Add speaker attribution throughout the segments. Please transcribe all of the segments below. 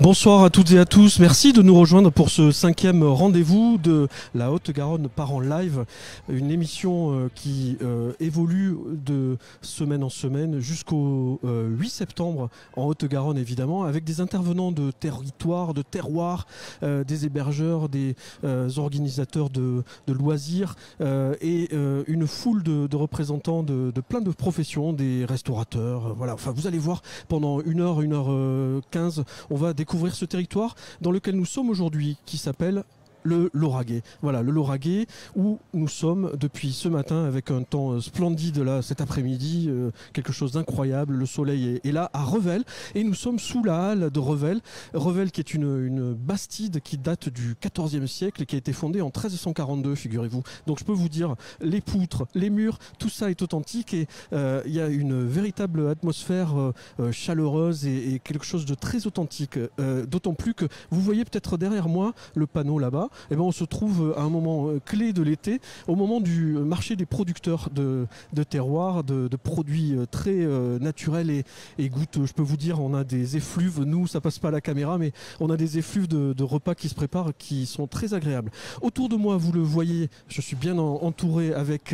Speaker 1: Bonsoir à toutes et à tous, merci de nous rejoindre pour ce 5e rendez-vous de la Haute-Garonne part en live, une émission qui évolue de semaine en semaine jusqu'au 8 septembre en Haute-Garonne évidemment, avec des intervenants de territoire, de terroir, des hébergeurs, des organisateurs de loisirs et une foule de représentants de plein de professions, des restaurateurs, voilà. Enfin, vous allez voir pendant 1h15, on va découvrir ce territoire dans lequel nous sommes aujourd'hui, qui s'appelle le Lauragais. Voilà, le Lauragais où nous sommes depuis ce matin avec un temps splendide là cet après-midi, quelque chose d'incroyable. Le soleil est là à Revel et nous sommes sous la halle de Revel. Revel qui est une bastide qui date du XIVe siècle et qui a été fondée en 1342, figurez-vous. Donc je peux vous dire, les poutres, les murs, tout ça est authentique et il y a une véritable atmosphère chaleureuse et quelque chose de très authentique. D'autant plus que vous voyez peut-être derrière moi le panneau là-bas. Eh ben, on se trouve à un moment clé de l'été, au moment du marché des producteurs de terroirs, de produits très naturels et goûteux. Je peux vous dire, on a des effluves, nous ça passe pas à la caméra, mais on a des effluves de repas qui se préparent qui sont très agréables. Autour de moi, vous le voyez, je suis bien entouré avec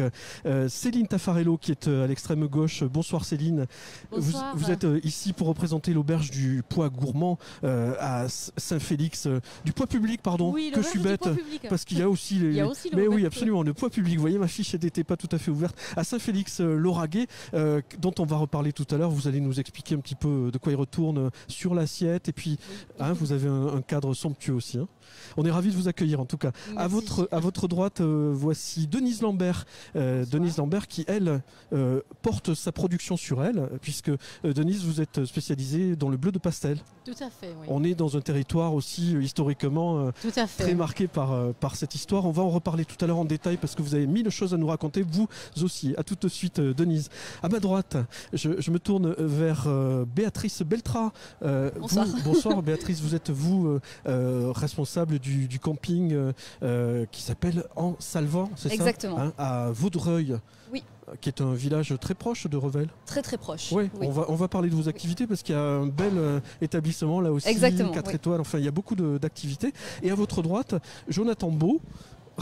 Speaker 1: Céline Taffarello qui est à l'extrême gauche. Bonsoir Céline.
Speaker 2: Bonsoir.
Speaker 1: Vous êtes ici pour représenter l'auberge du Pois Gourmand à Saint-Félix, du Pois Public, pardon,
Speaker 2: oui,
Speaker 1: que je suis bête, parce qu'il y a aussi les...
Speaker 2: Il y a aussi le
Speaker 1: mais oui, absolument, le Pois Public. Vous voyez, ma fiche n'était pas tout à fait ouverte. À Saint-Félix, Lauragais, dont on va reparler tout à l'heure. Vous allez nous expliquer un petit peu de quoi il retourne sur l'assiette. Et puis, hein, vous avez un cadre somptueux aussi. Hein. On est ravis de vous accueillir en tout cas. À votre droite, voici Denise Lambert. Denise Lambert qui, elle, porte sa production sur elle, puisque Denise, vous êtes spécialisée dans le bleu de pastel.
Speaker 2: Tout à fait, oui.
Speaker 1: On est dans un territoire aussi historiquement très marqué par cette histoire. On va en reparler tout à l'heure en détail parce que vous avez mille choses à nous raconter, vous aussi. À tout de suite, Denise. À ma droite, je me tourne vers Béatrice Beltra.
Speaker 2: Bonsoir.
Speaker 1: Bonsoir Béatrice, vous êtes responsable du camping qui s'appelle En Salvant, c'est ça?
Speaker 2: Exactement.
Speaker 1: Hein, à Vaudreuil.
Speaker 2: Oui.
Speaker 1: Qui est un village très proche de Revel.
Speaker 2: Très très proche.
Speaker 1: Oui,
Speaker 2: oui.
Speaker 1: On va parler de vos activités parce qu'il y a un bel établissement là aussi,
Speaker 2: Exactement,
Speaker 1: 4
Speaker 2: oui.
Speaker 1: étoiles, enfin il y a beaucoup d'activités. Et à votre droite, Jonathan Beau.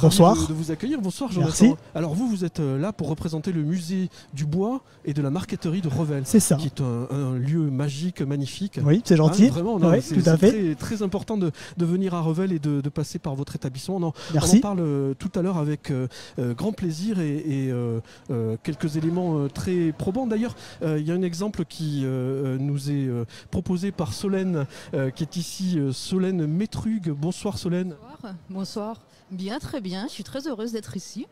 Speaker 3: Bonsoir.
Speaker 1: De vous accueillir. Bonsoir Jonathan.
Speaker 3: Merci.
Speaker 1: Alors vous êtes là pour représenter le musée du bois et de la marqueterie de Revel.
Speaker 3: C'est ça.
Speaker 1: Qui est un lieu magique, magnifique.
Speaker 3: Oui, c'est gentil.
Speaker 1: Hein, vraiment,
Speaker 3: oui, tout à fait.
Speaker 1: C'est très important de venir à Revel et de passer par votre établissement.
Speaker 3: Merci.
Speaker 1: On en parle tout à l'heure avec grand plaisir et quelques éléments très probants. D'ailleurs, il y a un exemple qui nous est proposé par Solène, qui est ici, Solène Métrugue. Bonsoir Solène.
Speaker 4: Bonsoir. Bien, très bien. Je suis très heureuse d'être ici.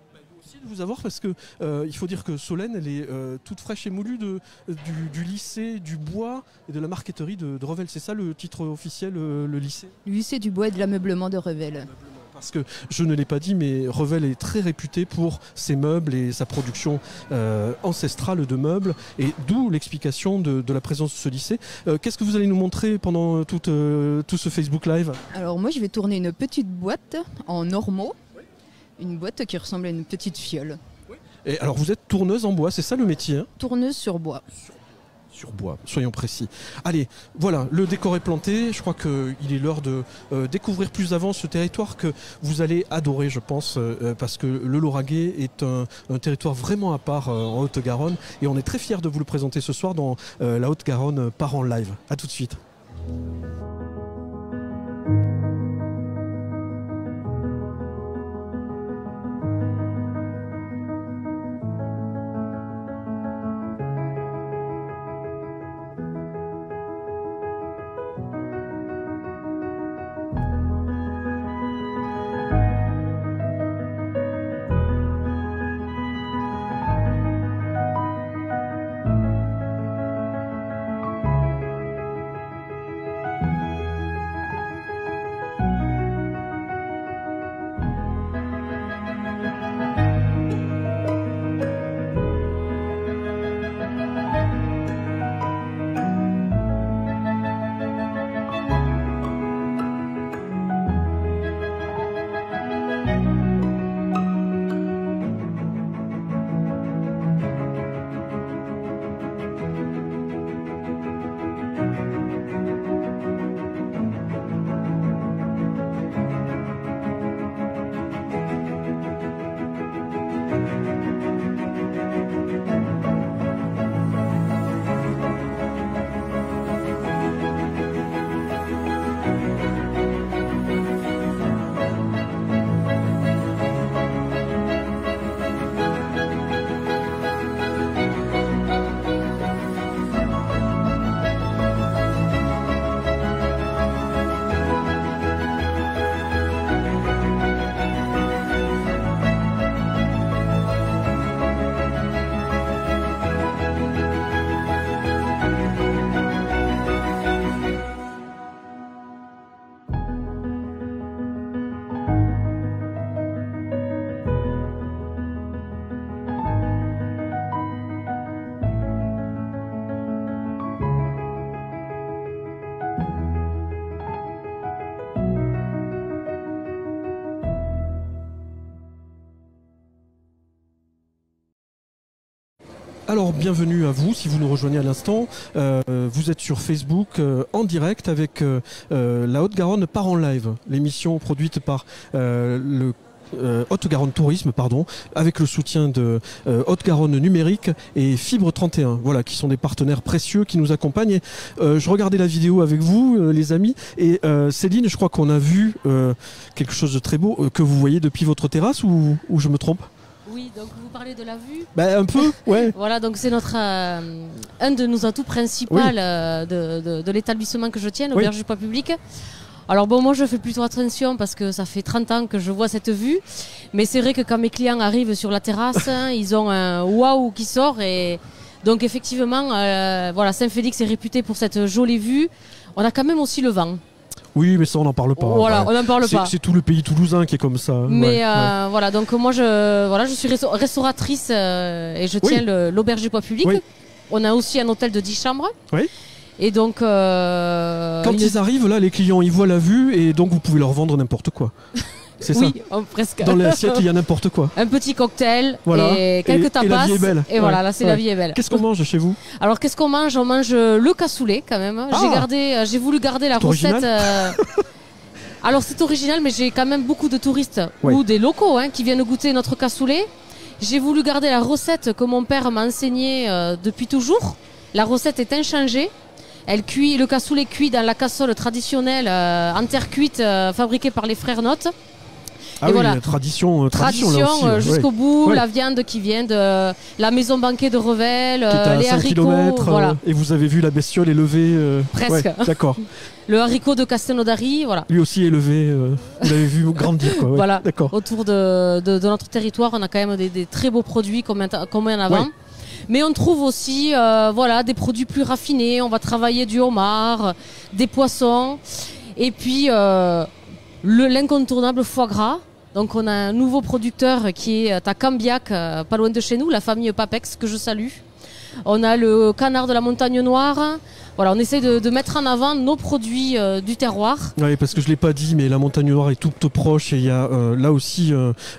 Speaker 1: Aussi de vous avoir parce que il faut dire que Solène, elle est toute fraîche et moulue du lycée du bois et de la marqueterie de Revel. C'est ça le titre officiel, le lycée?
Speaker 4: Le lycée du bois et de l'ameublement de Revel.
Speaker 1: Parce que je ne l'ai pas dit, mais Revel est très réputé pour ses meubles et sa production ancestrale de meubles, et d'où l'explication de la présence de ce lycée. Qu'est-ce que vous allez nous montrer pendant tout ce Facebook Live?
Speaker 4: Alors moi, je vais tourner une petite boîte en ormeau. Une boîte qui ressemble à une petite fiole.
Speaker 1: Et alors vous êtes tourneuse en bois, c'est ça le métier, hein?
Speaker 4: Tourneuse sur bois.
Speaker 1: Sur bois, soyons précis. Allez, voilà, le décor est planté. Je crois qu'il est l'heure de découvrir plus avant ce territoire que vous allez adorer, je pense, parce que le Lauragais est un territoire vraiment à part en Haute-Garonne. Et on est très fiers de vous le présenter ce soir dans la Haute-Garonne part en live. A tout de suite. Alors bienvenue à vous si vous nous rejoignez à l'instant. Vous êtes sur Facebook en direct avec la Haute-Garonne part en live, l'émission produite par le Haute-Garonne Tourisme, avec le soutien de Haute-Garonne Numérique et Fibre 31, voilà, qui sont des partenaires précieux qui nous accompagnent. Et, je regardais la vidéo avec vous, les amis, et Céline, je crois qu'on a vu quelque chose de très beau que vous voyez depuis votre terrasse, ou je me trompe?
Speaker 2: Oui, donc vous parlez de la vue.
Speaker 1: Un peu, ouais.
Speaker 2: Voilà, donc c'est notre un de nos atouts principaux de l'établissement que je tiens, l'auberge du poids public. Alors bon, moi je fais plutôt attention parce que ça fait 30 ans que je vois cette vue. Mais c'est vrai que quand mes clients arrivent sur la terrasse, ils ont un waouh qui sort. Et donc effectivement, voilà, Saint-Félix est réputé pour cette jolie vue. On a quand même aussi le vent.
Speaker 1: Oui, mais ça on n'en parle pas.
Speaker 2: Voilà, on n'en parle pas.
Speaker 1: C'est tout le pays toulousain qui est comme ça.
Speaker 2: Mais voilà, donc moi je suis restauratrice et je tiens l'auberge du poids public. Oui. On a aussi un hôtel de 10 chambres. Oui. Et donc
Speaker 1: quand ils arrivent là, les clients ils voient la vue et donc vous pouvez leur vendre n'importe quoi. C'est
Speaker 2: oui,
Speaker 1: ça.
Speaker 2: Presque.
Speaker 1: Dans l'assiette il y a n'importe quoi.
Speaker 2: Un petit cocktail et quelques tapas.
Speaker 1: Et la vie est belle.
Speaker 2: Et voilà, là c'est la vie est belle.
Speaker 1: Qu'est-ce qu'on mange chez vous?
Speaker 2: Alors qu'est-ce qu'on mange? On mange le cassoulet quand même. J'ai voulu garder la recette. Alors c'est original, mais j'ai quand même beaucoup de touristes ou des locaux qui viennent goûter notre cassoulet. J'ai voulu garder la recette que mon père m'a enseignée depuis toujours. La recette est inchangée. Le cassoulet cuit dans la cassole traditionnelle en terre cuite fabriquée par les frères Notes.
Speaker 1: Ah et oui, voilà. Tradition
Speaker 2: jusqu'au bout, la viande qui vient de la maison banquet de Revel, les haricots.
Speaker 1: Voilà. Et vous avez vu la bestiole élevée
Speaker 2: presque.
Speaker 1: D'accord.
Speaker 2: Le haricot de Castelnaudary, voilà.
Speaker 1: Lui aussi élevé, vous l'avez vu grandir. Quoi,
Speaker 2: voilà. Autour de notre territoire, on a quand même des très beaux produits qu'on met en avant. Ouais. Mais on trouve aussi des produits plus raffinés. On va travailler du homard, des poissons. Et puis l'incontournable foie gras. Donc on a un nouveau producteur qui est à Cambiac, pas loin de chez nous, la famille Papex, que je salue. On a le canard de la montagne noire. Voilà, on essaie de mettre en avant nos produits du terroir. Oui,
Speaker 1: parce que je ne l'ai pas dit, mais la montagne noire est toute proche et il y a là aussi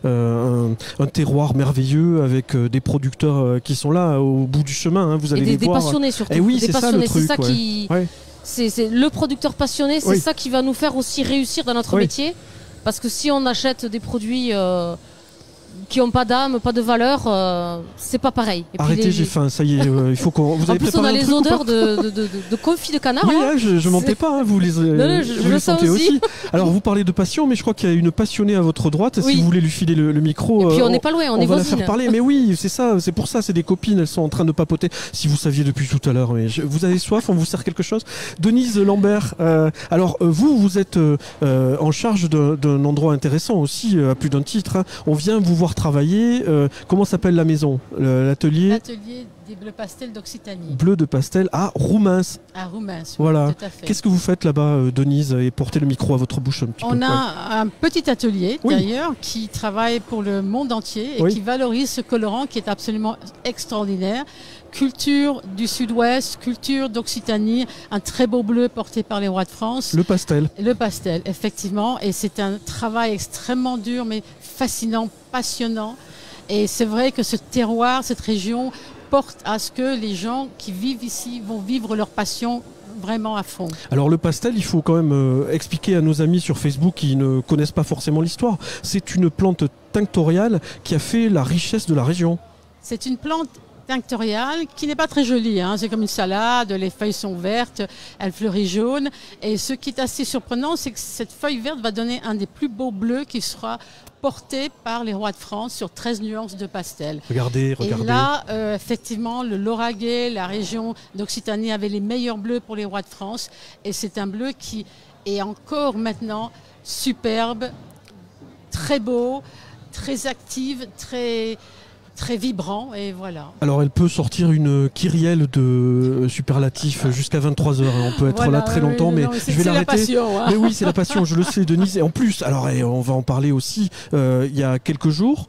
Speaker 1: un terroir merveilleux avec des producteurs qui sont là au bout du chemin. Vous allez les
Speaker 2: voir. Des passionnés surtout.
Speaker 1: Et oui, c'est ça le truc.
Speaker 2: C'est ça qui... C'est le producteur passionné, c'est ça qui va nous faire aussi réussir dans notre métier. Parce que si on achète des produits qui n'ont pas d'âme, pas de valeur, c'est pas pareil. Et
Speaker 1: arrêtez, j'ai faim, ça y est, il faut qu'on... Vous
Speaker 2: en plus, on a les odeurs de confit de canard.
Speaker 1: Oui, là, je mentais pas, vous les,
Speaker 2: vous les sentez aussi.
Speaker 1: Alors, vous parlez de passion, mais je crois qu'il y a une passionnée à votre droite. Si vous voulez lui filer le micro,
Speaker 2: et puis on n'est pas loin, on est
Speaker 1: va
Speaker 2: voisines.
Speaker 1: la faire parler. Mais oui, c'est ça, c'est pour ça, c'est des copines, elles sont en train de papoter. Si vous saviez depuis tout à l'heure, mais vous avez soif, on vous sert quelque chose. Denise Lambert, alors vous êtes en charge d'un endroit intéressant aussi, à plus d'un titre. On vient vous voir travailler. Comment s'appelle la maison? L'atelier?
Speaker 3: L'atelier des bleus pastels d'Occitanie.
Speaker 1: Bleu de pastel à Roumins.
Speaker 3: À Roumins, oui,
Speaker 1: voilà.
Speaker 3: Tout à fait.
Speaker 1: Qu'est-ce que vous faites là-bas, Denise? Et portez le micro à votre bouche un petit peu.
Speaker 3: On a un petit atelier d'ailleurs qui travaille pour le monde entier et qui valorise ce colorant qui est absolument extraordinaire. Culture du Sud-Ouest, culture d'Occitanie, un très beau bleu porté par les rois de France.
Speaker 1: Le pastel.
Speaker 3: Le pastel, effectivement. Et c'est un travail extrêmement dur, mais fascinant, passionnant. Et c'est vrai que ce terroir, cette région, porte à ce que les gens qui vivent ici vont vivre leur passion vraiment à fond. Alors
Speaker 1: le pastel, il faut quand même expliquer à nos amis sur Facebook qui ne connaissent pas forcément l'histoire. C'est une plante tinctoriale qui a fait la richesse de la région.
Speaker 3: C'est une plante tinctoriale qui n'est pas très jolie, c'est comme une salade, les feuilles sont vertes, elle fleurit jaune et ce qui est assez surprenant c'est que cette feuille verte va donner un des plus beaux bleus qui sera porté par les rois de France sur 13 nuances de pastel.
Speaker 1: Regardez.
Speaker 3: Et là, effectivement, le Lauragais, la région d'Occitanie avait les meilleurs bleus pour les rois de France et c'est un bleu qui est encore maintenant superbe, très beau, très active, très vibrant et voilà.
Speaker 1: Alors elle peut sortir une kyrielle de superlatifs jusqu'à 23h. On peut être là très longtemps, mais je vais l'arrêter.
Speaker 3: C'est la passion.
Speaker 1: Mais oui, c'est la passion, je le sais, Denise. Et en plus, alors on va en parler aussi, il y a quelques jours,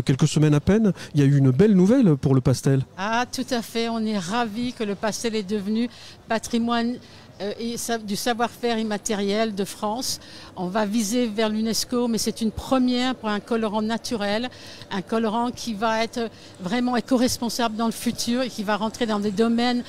Speaker 1: quelques semaines à peine, il y a eu une belle nouvelle pour le pastel.
Speaker 3: Ah, tout à fait. On est ravis que le pastel est devenu patrimoine du savoir-faire immatériel de France. On va viser vers l'UNESCO, mais c'est une première pour un colorant naturel, un colorant qui va être vraiment éco-responsable dans le futur et qui va rentrer dans des domaines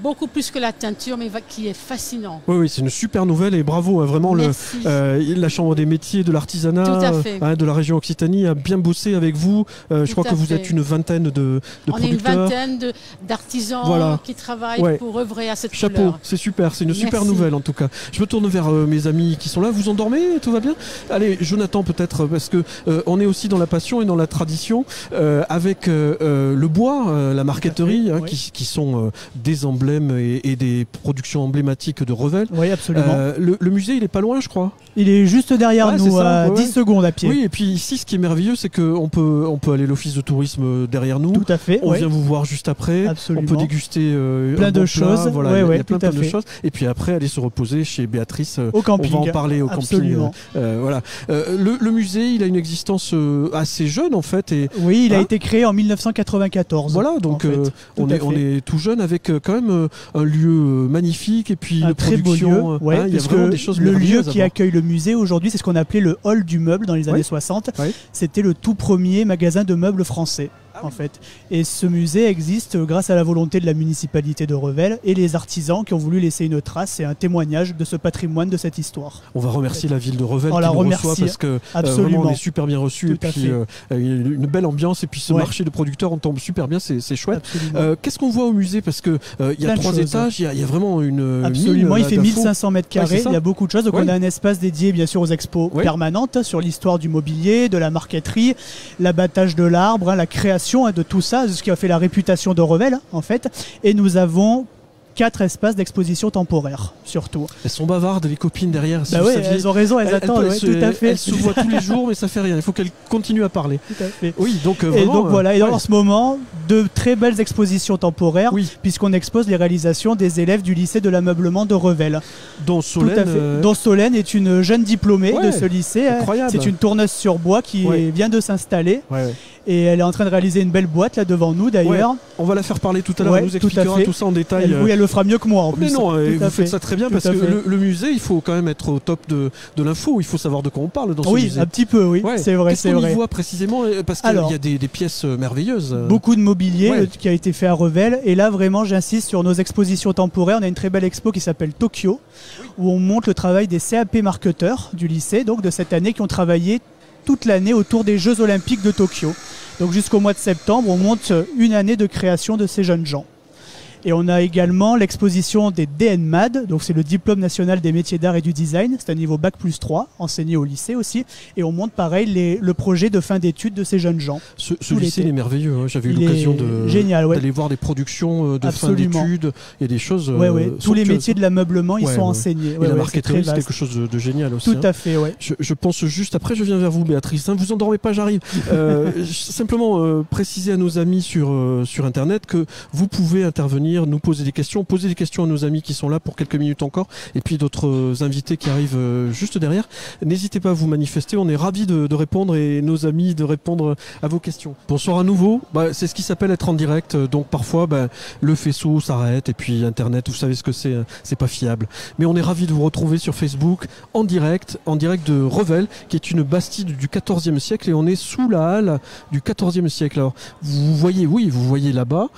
Speaker 3: beaucoup plus que la teinture, mais qui est fascinant.
Speaker 1: Oui, c'est une super nouvelle et bravo, vraiment la Chambre des métiers de l'artisanat de la région Occitanie a bien bossé avec vous. Je crois que vous êtes une vingtaine de producteurs.
Speaker 3: On est une vingtaine d'artisans qui travaillent pour œuvrer à cette
Speaker 1: Chapeau,
Speaker 3: couleur.
Speaker 1: c'est super, c'est une super nouvelle en tout cas. Je me tourne vers mes amis qui sont là. Vous endormez? Tout va bien? Allez, Jonathan peut-être, parce que on est aussi dans la passion et dans la tradition avec le bois, la marqueterie, qui sont des emblèmes et des productions emblématiques de Revel.
Speaker 5: Oui, absolument.
Speaker 1: Le musée, il est pas loin, je crois.
Speaker 5: Il est juste derrière nous, à 10 secondes à pied.
Speaker 1: Oui, et puis ici, ce qui est merveilleux, c'est qu'on peut aller à l'office de tourisme derrière nous.
Speaker 5: Tout à fait.
Speaker 1: On vient vous voir juste après.
Speaker 5: Absolument.
Speaker 1: On peut déguster
Speaker 5: plein de choses.
Speaker 1: Voilà, il y a plein de choses. Et puis après, aller se reposer chez Béatrice.
Speaker 5: Au camping.
Speaker 1: On va en parler au
Speaker 5: Absolument.
Speaker 1: camping. Voilà. Le musée, il a une existence assez jeune en fait.
Speaker 5: Oui, il a été créé en 1994.
Speaker 1: Voilà, donc on est tout jeune avec quand même un lieu magnifique et puis une
Speaker 5: très
Speaker 1: production.
Speaker 5: Beau lieu.
Speaker 1: Il y a vraiment des choses
Speaker 5: merveilleuses. Le lieu qui
Speaker 1: avant.
Speaker 5: accueille le musée aujourd'hui, c'est ce qu'on appelait le hall du meuble dans les années 60. C'était le tout premier magasin de meubles français. En fait. Et ce musée existe grâce à la volonté de la municipalité de Revel et les artisans qui ont voulu laisser une trace et un témoignage de ce patrimoine, de cette histoire.
Speaker 1: On va remercier la ville de Revel qui nous reçoit parce que vraiment on est super bien reçus et puis une belle ambiance et puis ce marché de producteurs on tombe super bien, c'est chouette. Qu'est-ce qu'on voit au musée? Parce que il y a 3 étages, il y a vraiment une
Speaker 5: absolument, il fait 1500 mètres carrés, il y a beaucoup de choses. Donc on a un espace dédié bien sûr aux expos permanentes sur l'histoire du mobilier, de la marqueterie, l'abattage de l'arbre, la création de tout ça, ce qui a fait la réputation de Revel en fait. Et nous avons 4 espaces d'exposition temporaire, surtout.
Speaker 1: Elles sont bavardes, les copines derrière. Si
Speaker 5: elles ont raison, elles attendent. Tout à fait.
Speaker 1: Elles se voient tous les jours, mais ça fait rien. Il faut qu'elles continuent à parler.
Speaker 5: Tout à fait.
Speaker 1: Oui, donc vraiment.
Speaker 5: Et donc voilà. Et en ce moment, de très belles expositions temporaires, puisqu'on expose les réalisations des élèves du lycée de l'ameublement de Revel.
Speaker 1: Dont Solène.
Speaker 5: Dont Solène est une jeune diplômée de ce lycée.
Speaker 1: Incroyable.
Speaker 5: C'est une tourneuse sur bois qui vient de s'installer. Et elle est en train de réaliser une belle boîte là devant nous d'ailleurs.
Speaker 1: On va la faire parler tout à l'heure, elle nous expliquera tout ça en détail.
Speaker 5: Oui, elle le fera mieux que moi en plus.
Speaker 1: Mais non, vous faites ça très bien parce que le musée, il faut quand même être au top de l'info, il faut savoir de quoi on parle dans ce musée.
Speaker 5: Oui, un petit peu, c'est vrai.
Speaker 1: Qu'est-ce qu'on y voit précisément? Parce qu'il y a des pièces merveilleuses.
Speaker 5: Beaucoup de mobilier qui a été fait à Revel. Et là, vraiment, j'insiste sur nos expositions temporaires. On a une très belle expo qui s'appelle Tokyo, où on montre le travail des CAP marketeurs du lycée, donc de cette année, qui ont travaillé toute l'année autour des Jeux Olympiques de Tokyo. Donc jusqu'au mois de septembre, on monte une année de création de ces jeunes gens. Et on a également l'exposition des DNMAD, donc c'est le diplôme national des métiers d'art et du design, c'est un niveau Bac+3, enseigné au lycée aussi, et on montre pareil le projet de fin d'études de ces jeunes gens.
Speaker 1: Ce lycée il est merveilleux, hein. J'avais eu l'occasion d'aller voir des productions de fin d'études, il y a des choses
Speaker 5: tous les métiers de l'ameublement, ils sont enseignés.
Speaker 1: Et la marqueterie, c'est quelque chose de génial aussi.
Speaker 5: Tout à fait,
Speaker 1: Je pense juste, après je viens vers vous Béatrice, vous endormez pas, j'arrive. Simplement préciser à nos amis sur Internet que vous pouvez intervenir, nous poser des questions à nos amis qui sont là pour quelques minutes encore, et puis d'autres invités qui arrivent juste derrière. N'hésitez pas à vous manifester, on est ravis de répondre et nos amis de répondre à vos questions. Bonsoir à nouveau, c'est ce qui s'appelle être en direct, donc parfois le faisceau s'arrête et puis Internet, vous savez ce que c'est pas fiable. Mais on est ravis de vous retrouver sur Facebook en direct de Revel, qui est une bastide du XIVe siècle et on est sous la halle du XIVe siècle. Alors vous voyez là-bas,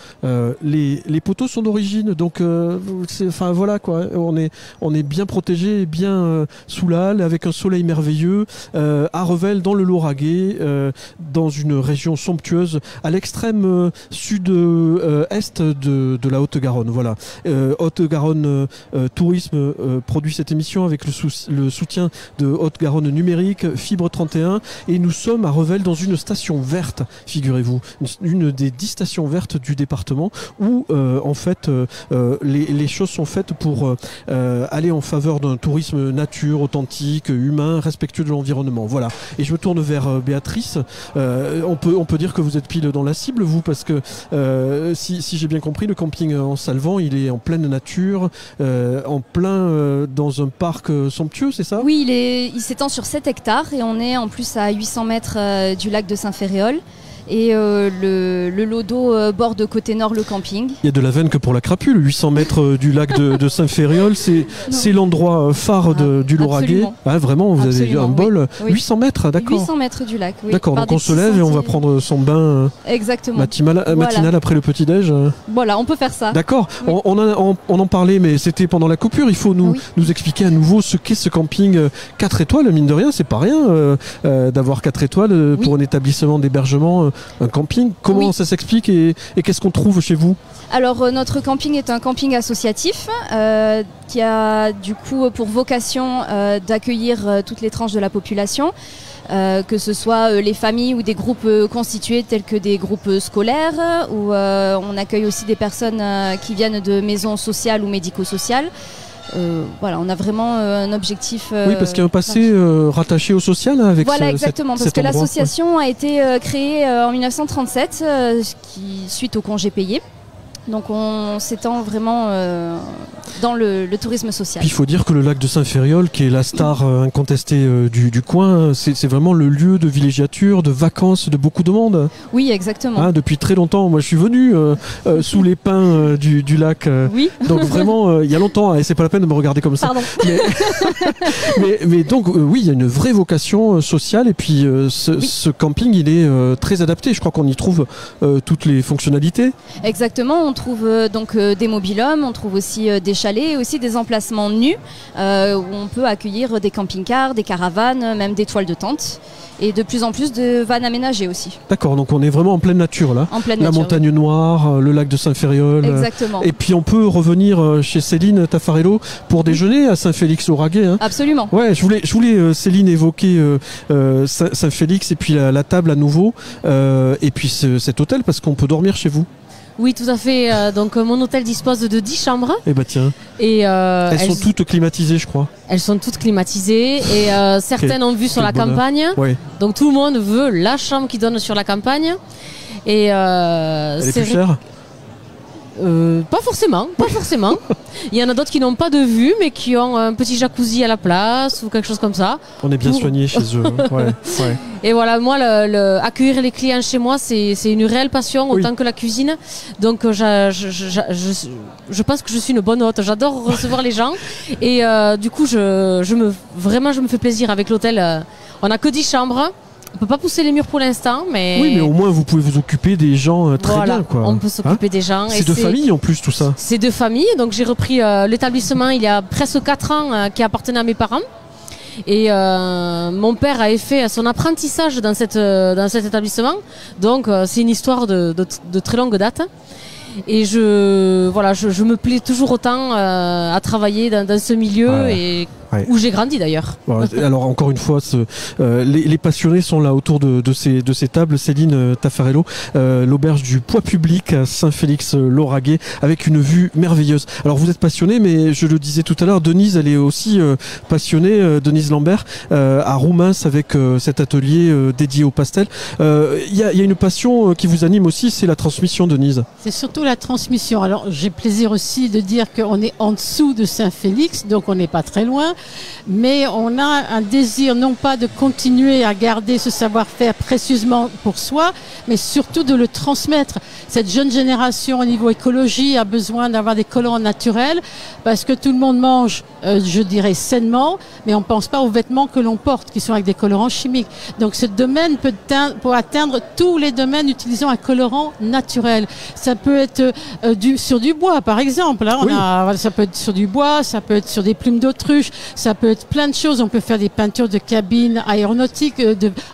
Speaker 1: les poteaux sont d'origine, donc voilà quoi, on est bien protégé, bien sous la halle, avec un soleil merveilleux à Revel, dans le Lauragais, dans une région somptueuse à l'extrême sud-est de la Haute-Garonne. Voilà, Haute-Garonne Tourisme produit cette émission avec le soutien de Haute-Garonne Numérique, Fibre 31, et nous sommes à Revel dans une station verte, figurez-vous, une des 10 stations vertes du département où en fait les choses sont faites pour aller en faveur d'un tourisme nature, authentique, humain, respectueux de l'environnement. Voilà. Et je me tourne vers Béatrice. On peut dire que vous êtes pile dans la cible, vous, parce que si j'ai bien compris, le camping en Salvan, il est en pleine nature, en plein dans un parc somptueux, c'est ça?
Speaker 6: Oui, il s'étend sur 7 hectares et on est en plus à 800 mètres du lac de Saint-Ferréol.
Speaker 4: Et le lot d'eau borde côté nord le camping.
Speaker 1: Il y a de la veine que pour la crapule. 800 mètres du lac de Saint-Ferréol, c'est l'endroit phare du Lauragais. Ah, vraiment, vous avez un bol. Oui. 800 mètres, d'accord.
Speaker 4: 800 mètres du lac, oui.
Speaker 1: D'accord, donc on se lève et on va prendre son bain matinal après le petit-déj.
Speaker 4: Voilà, on peut faire ça.
Speaker 1: D'accord, oui. on en parlait, mais c'était pendant la coupure. Il faut nous expliquer à nouveau ce qu'est ce camping 4 étoiles. Mine de rien, c'est pas rien d'avoir 4 étoiles pour un établissement d'hébergement, un camping. Comment ça s'explique et qu'est-ce qu'on trouve chez vous?
Speaker 4: Alors notre camping est un camping associatif qui a du coup pour vocation d'accueillir toutes les tranches de la population, que ce soit les familles ou des groupes constitués tels que des groupes scolaires, où on accueille aussi des personnes qui viennent de maisons sociales ou médico-sociales. Voilà, on a vraiment un objectif.
Speaker 1: Oui, parce qu'il y a un passé rattaché au social avec.
Speaker 4: Voilà, exactement, parce que l'association a été créée en 1937, suite au congé payé. Donc on s'étend vraiment dans le tourisme social.
Speaker 1: Puis il faut dire que le lac de Saint-Ferréol, qui est la star incontestée du coin, c'est vraiment le lieu de villégiature, de vacances de beaucoup de monde.
Speaker 4: Oui, exactement.
Speaker 1: Depuis très longtemps, moi je suis venu sous les pins du lac.
Speaker 4: Oui.
Speaker 1: Donc vraiment, il y a longtemps, et c'est pas la peine de me regarder comme ça.
Speaker 4: Pardon.
Speaker 1: Mais donc oui, il y a une vraie vocation sociale, et puis ce camping, il est très adapté. Je crois qu'on y trouve toutes les fonctionnalités.
Speaker 4: Exactement. On trouve donc des mobil-homes, on trouve aussi des chalets et aussi des emplacements nus où on peut accueillir des camping-cars, des caravanes, même des toiles de tente et de plus en plus de vannes aménagées aussi.
Speaker 1: D'accord, donc on est vraiment en pleine nature là.
Speaker 4: En pleine
Speaker 1: nature. La montagne noire, le lac de Saint-Ferréol.
Speaker 4: Exactement.
Speaker 1: Et puis on peut revenir chez Céline Taffarello pour déjeuner à Saint-Félix-au-Raguet. Absolument. Ouais, je voulais Céline évoquer Saint-Félix et puis la table à nouveau et puis cet hôtel parce qu'on peut dormir chez vous.
Speaker 2: Oui, tout à fait. Donc mon hôtel dispose de 10 chambres.
Speaker 1: Eh ben tiens.
Speaker 2: Et
Speaker 1: elles sont toutes climatisées, je crois.
Speaker 2: Elles sont toutes climatisées et certaines ont vue sur la campagne.
Speaker 1: Ouais.
Speaker 2: Donc tout le monde veut la chambre qui donne sur la campagne. Et
Speaker 1: elle est plus chère ?
Speaker 2: Pas forcément. Il y en a d'autres qui n'ont pas de vue, mais qui ont un petit jacuzzi à la place ou quelque chose comme ça.
Speaker 1: On est bien soigné chez eux. Ouais.
Speaker 2: Et voilà, moi, accueillir les clients chez moi, c'est une réelle passion, autant que la cuisine. Donc, je pense que je suis une bonne hôte. J'adore recevoir les gens. Et du coup, je me fais plaisir avec l'hôtel. On n'a que 10 chambres. On peut pas pousser les murs pour l'instant, mais...
Speaker 1: Oui, mais au moins, vous pouvez vous occuper des gens très bien, quoi.
Speaker 2: On peut s'occuper des gens.
Speaker 1: C'est de famille, en plus, tout ça.
Speaker 2: C'est de famille. Donc, j'ai repris l'établissement il y a presque 4 ans qui appartenait à mes parents. Et mon père avait fait son apprentissage dans cet établissement. Donc, c'est une histoire de très longue date. Et je me plais toujours autant à travailler dans ce milieu et où j'ai grandi d'ailleurs.
Speaker 1: Alors encore une fois, les passionnés sont là autour de ces tables. Céline Taffarello, l'auberge du Poids Public à Saint-Félix-Lauragais, avec une vue merveilleuse. Alors vous êtes passionnée, mais je le disais tout à l'heure, Denise, elle est aussi passionnée, Denise Lambert, à Roumins avec cet atelier dédié au pastel. Il y a une passion qui vous anime aussi, c'est la transmission, Denise.
Speaker 3: C'est surtout la transmission. Alors j'ai plaisir aussi de dire qu'on est en dessous de Saint-Félix, donc on n'est pas très loin. Mais on a un désir non pas de continuer à garder ce savoir-faire précieusement pour soi, mais surtout de le transmettre. Cette jeune génération au niveau écologie a besoin d'avoir des colorants naturels parce que tout le monde mange, je dirais, sainement, mais on ne pense pas aux vêtements que l'on porte qui sont avec des colorants chimiques. Donc ce domaine peut atteindre tous les domaines utilisant un colorant naturel. Ça peut être sur du bois, par exemple. Hein. Ça peut être sur du bois, ça peut être sur des plumes d'autruche, ça peut être plein de choses. On peut faire des peintures de cabines aéronautiques.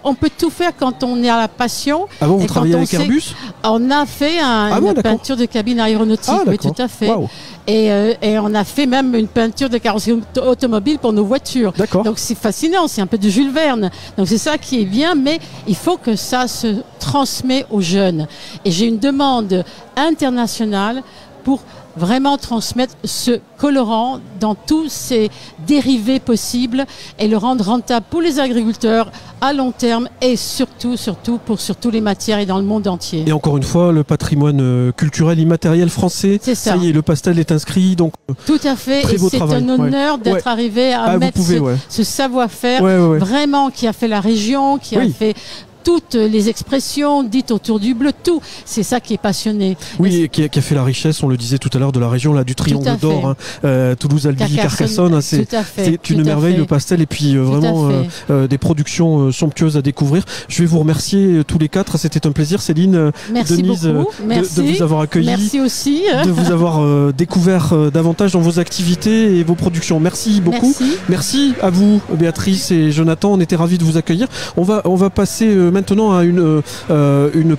Speaker 3: On peut tout faire quand on est à la passion.
Speaker 1: Ah bon, vous travaillez avec Airbus ?
Speaker 3: On a fait une peinture de cabine aéronautique, oui, tout à fait. Wow. Et on a fait même une peinture de carrosserie automobile pour nos voitures. D'accord. Donc c'est fascinant, c'est un peu de Jules Verne. Donc c'est ça qui est bien, mais il faut que ça se transmet aux jeunes. Et j'ai une demande internationale pour vraiment transmettre ce colorant dans tous ses dérivés possibles et le rendre rentable pour les agriculteurs à long terme et surtout pour les matières et dans le monde entier.
Speaker 1: Et encore une fois, le patrimoine culturel immatériel français. C'est ça. Ça y est, le pastel est inscrit, donc
Speaker 3: tout à fait. Et c'est un honneur d'être arrivé à mettre ce savoir-faire vraiment qui a fait la région, qui a fait toutes les expressions dites autour du bleu, tout. C'est ça qui est passionné.
Speaker 1: Oui, et qui a fait la richesse, on le disait tout à l'heure, de la région là, du Triangle d'Or, Toulouse, Albi, Carcassonne. C'est une merveille, le pastel, et puis vraiment des productions somptueuses à découvrir. Je vais vous remercier tous les quatre. C'était un plaisir, Céline,
Speaker 3: merci
Speaker 1: Denise,
Speaker 3: merci.
Speaker 1: De vous avoir accueilli.
Speaker 3: Merci aussi.
Speaker 1: De vous avoir découvert davantage dans vos activités et vos productions. Merci beaucoup. Merci à vous, Béatrice et Jonathan. On était ravis de vous accueillir. On va passer maintenant à une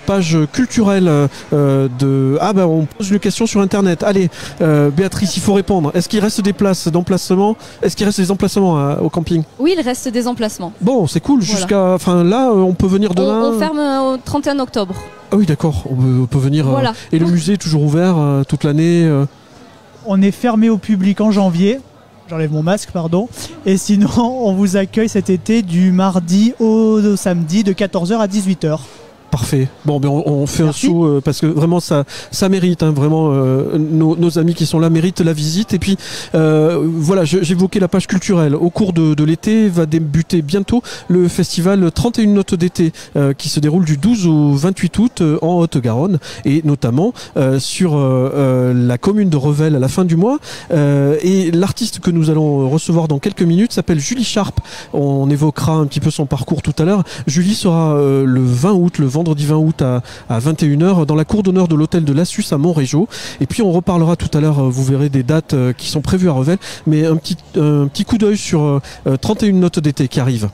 Speaker 1: page culturelle on pose une question sur Internet. Allez, Béatrice, il faut répondre. Est-ce qu'il reste des places d'emplacement? Est-ce qu'il reste des emplacements au camping?
Speaker 4: Oui, il reste des emplacements.
Speaker 1: Bon, c'est cool. Voilà. Là, on peut venir demain.
Speaker 4: On ferme au 31 octobre.
Speaker 1: Ah oui, d'accord. On peut venir.
Speaker 4: Voilà.
Speaker 1: Et le musée est toujours ouvert toute l'année
Speaker 5: On est fermé au public en janvier. J'enlève mon masque, pardon. Et sinon, on vous accueille cet été du mardi au samedi de 14h à 18h.
Speaker 1: Parfait. Bon, ben on fait un saut parce que vraiment ça mérite. Vraiment, nos amis qui sont là méritent la visite. Et puis voilà, j'évoquais la page culturelle. Au cours de l'été va débuter bientôt le festival 31 notes d'été qui se déroule du 12 au 28 août en Haute-Garonne et notamment sur la commune de Revel à la fin du mois. Et l'artiste que nous allons recevoir dans quelques minutes s'appelle Julie Sharp. On évoquera un petit peu son parcours tout à l'heure. Julie sera le 20 août, le vendredi 20 août à 21h dans la cour d'honneur de l'hôtel de Lassus à Montrégeau. Et puis on reparlera tout à l'heure, vous verrez des dates qui sont prévues à Revel, mais un petit coup d'œil sur 31 notes d'été qui arrivent.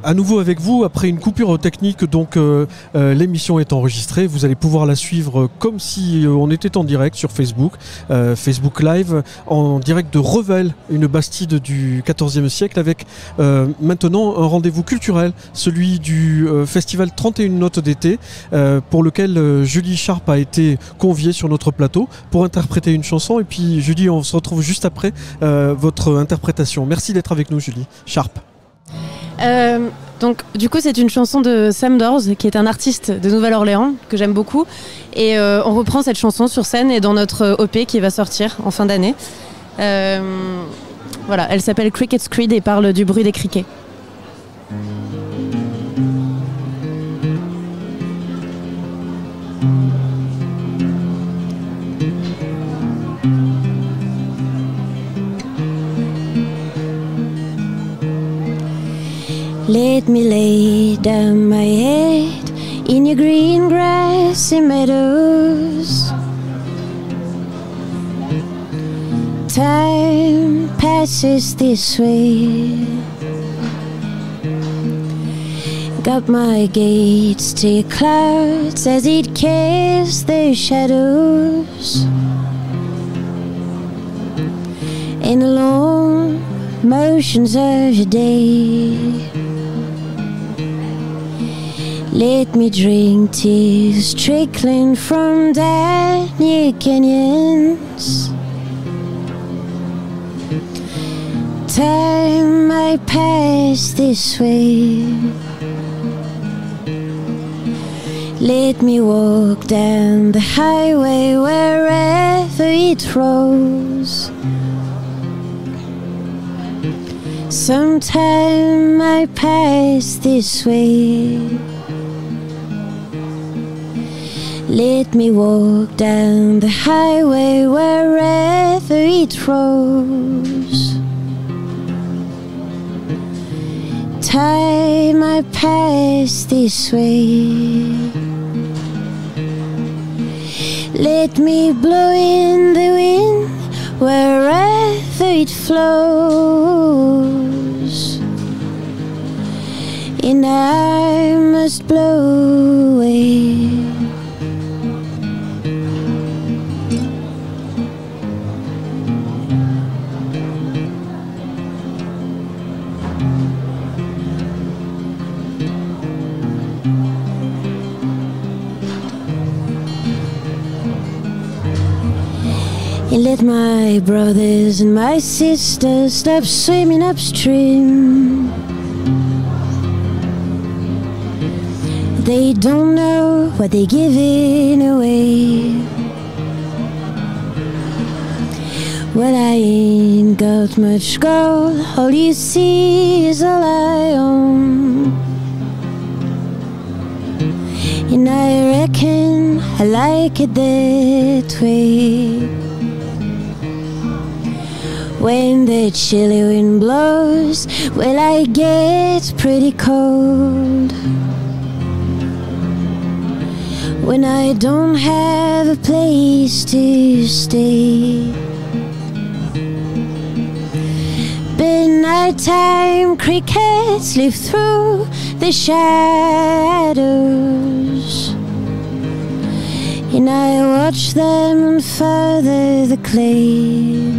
Speaker 1: À nouveau avec vous, après une coupure technique, donc l'émission est enregistrée. Vous allez pouvoir la suivre comme si on était en direct sur Facebook, Facebook Live, en direct de Revel, une bastide du XIVe siècle, avec maintenant un rendez-vous culturel, celui du festival 31 notes d'été, pour lequel Julie Sharp a été conviée sur notre plateau pour interpréter une chanson. Et puis Julie, on se retrouve juste après votre interprétation. Merci d'être avec nous, Julie Sharp.
Speaker 6: Donc du coup c'est une chanson de Sam Dors qui est un artiste de Nouvelle-Orléans que j'aime beaucoup et on reprend cette chanson sur scène et dans notre EP qui va sortir en fin d'année. Voilà, elle s'appelle Cricket's Creed et parle du bruit des criquets. Let me lay down my head in your green grassy meadows. Time passes this way. Got my gates to clouds as it casts their shadows. In the long motions of your day. Let me drink tears trickling from down your canyons. Time might pass this way. Let me walk down the highway wherever it rolls. Sometime might pass this way. Let me walk down the highway wherever it rolls. Time I pass this way. Let me blow in the wind wherever it flows. And I must blow away.
Speaker 7: You let my brothers and my sisters stop swimming upstream. They don't know what they're giving away. Well, I ain't got much gold, all you see is all I own. And I reckon I like it that way. When the chilly wind blows, well, I get pretty cold. When I don't have a place to stay. But nighttime crickets live through the shadows, and I watch them unfurl the clay.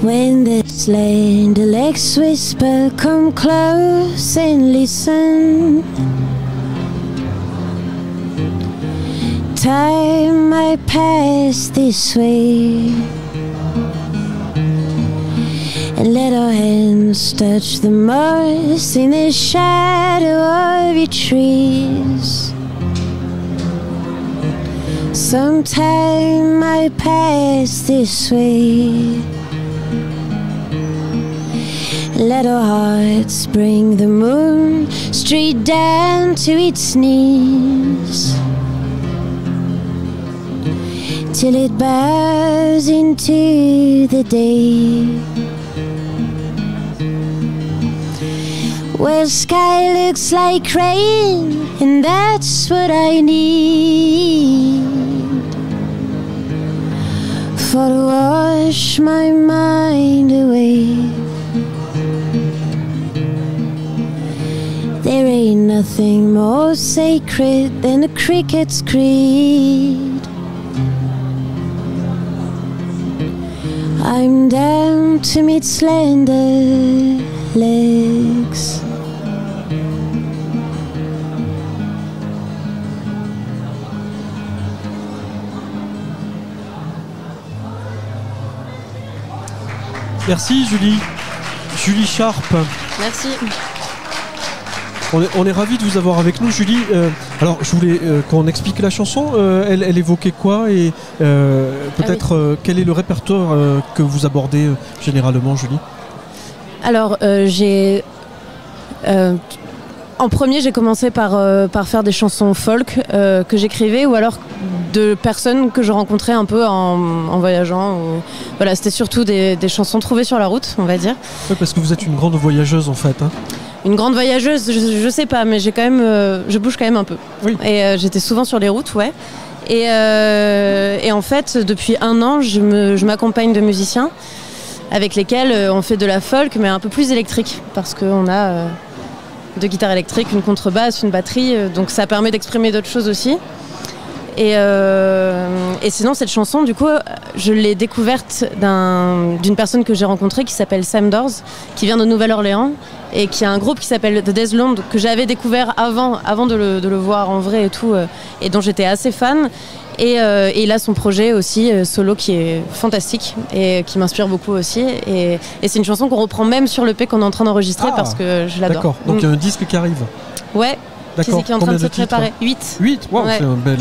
Speaker 7: When the slender legs whisper, come close and listen. Time might pass this way, and let our hands touch the moss in the shadow of your trees. Some time might pass this way. Let our hearts bring the moon straight down to its knees, till it bows into the day. Well, sky looks like rain, and that's what I need, for to wash my mind away. There ain't nothing more sacred than a cricket's creed. I'm down to meet slender legs.
Speaker 1: Merci Julie. Julie Sharp.
Speaker 6: Merci.
Speaker 1: On est ravis de vous avoir avec nous, Julie. Alors, je voulais qu'on explique la chanson. Elle évoquait quoi et peut-être quel est le répertoire que vous abordez généralement, Julie?
Speaker 6: Alors, en premier, j'ai commencé par faire des chansons folk que j'écrivais, ou alors de personnes que je rencontrais un peu en voyageant. Voilà, c'était surtout des chansons trouvées sur la route, on va dire.
Speaker 1: Oui, parce que vous êtes une grande voyageuse en fait. Hein.
Speaker 6: Une grande voyageuse, je sais pas, mais j'ai quand même, je bouge quand même un peu.
Speaker 1: Oui.
Speaker 6: Et j'étais souvent sur les routes, ouais. Et en fait, depuis 1 an, je m'accompagne de musiciens avec lesquels on fait de la folk, mais un peu plus électrique, parce qu'on a 2 guitares électriques, une contrebasse, une batterie, donc ça permet d'exprimer d'autres choses aussi. Et sinon, cette chanson, du coup, je l'ai découverte d'une personne que j'ai rencontrée qui s'appelle Sam Dors, qui vient de Nouvelle-Orléans et qui a un groupe qui s'appelle The Desland, que j'avais découvert avant de le voir en vrai et tout, et dont j'étais assez fan. Et il a son projet aussi solo qui est fantastique et qui m'inspire beaucoup aussi. Et c'est une chanson qu'on reprend même sur l'EP qu'on est en train d'enregistrer parce que je l'adore.
Speaker 1: D'accord, donc il y a un disque qui arrive.
Speaker 6: Ouais.
Speaker 1: D'accord.
Speaker 6: Qui est en train de se préparer. 8.
Speaker 1: 8, wow, ouais. C'est un bel...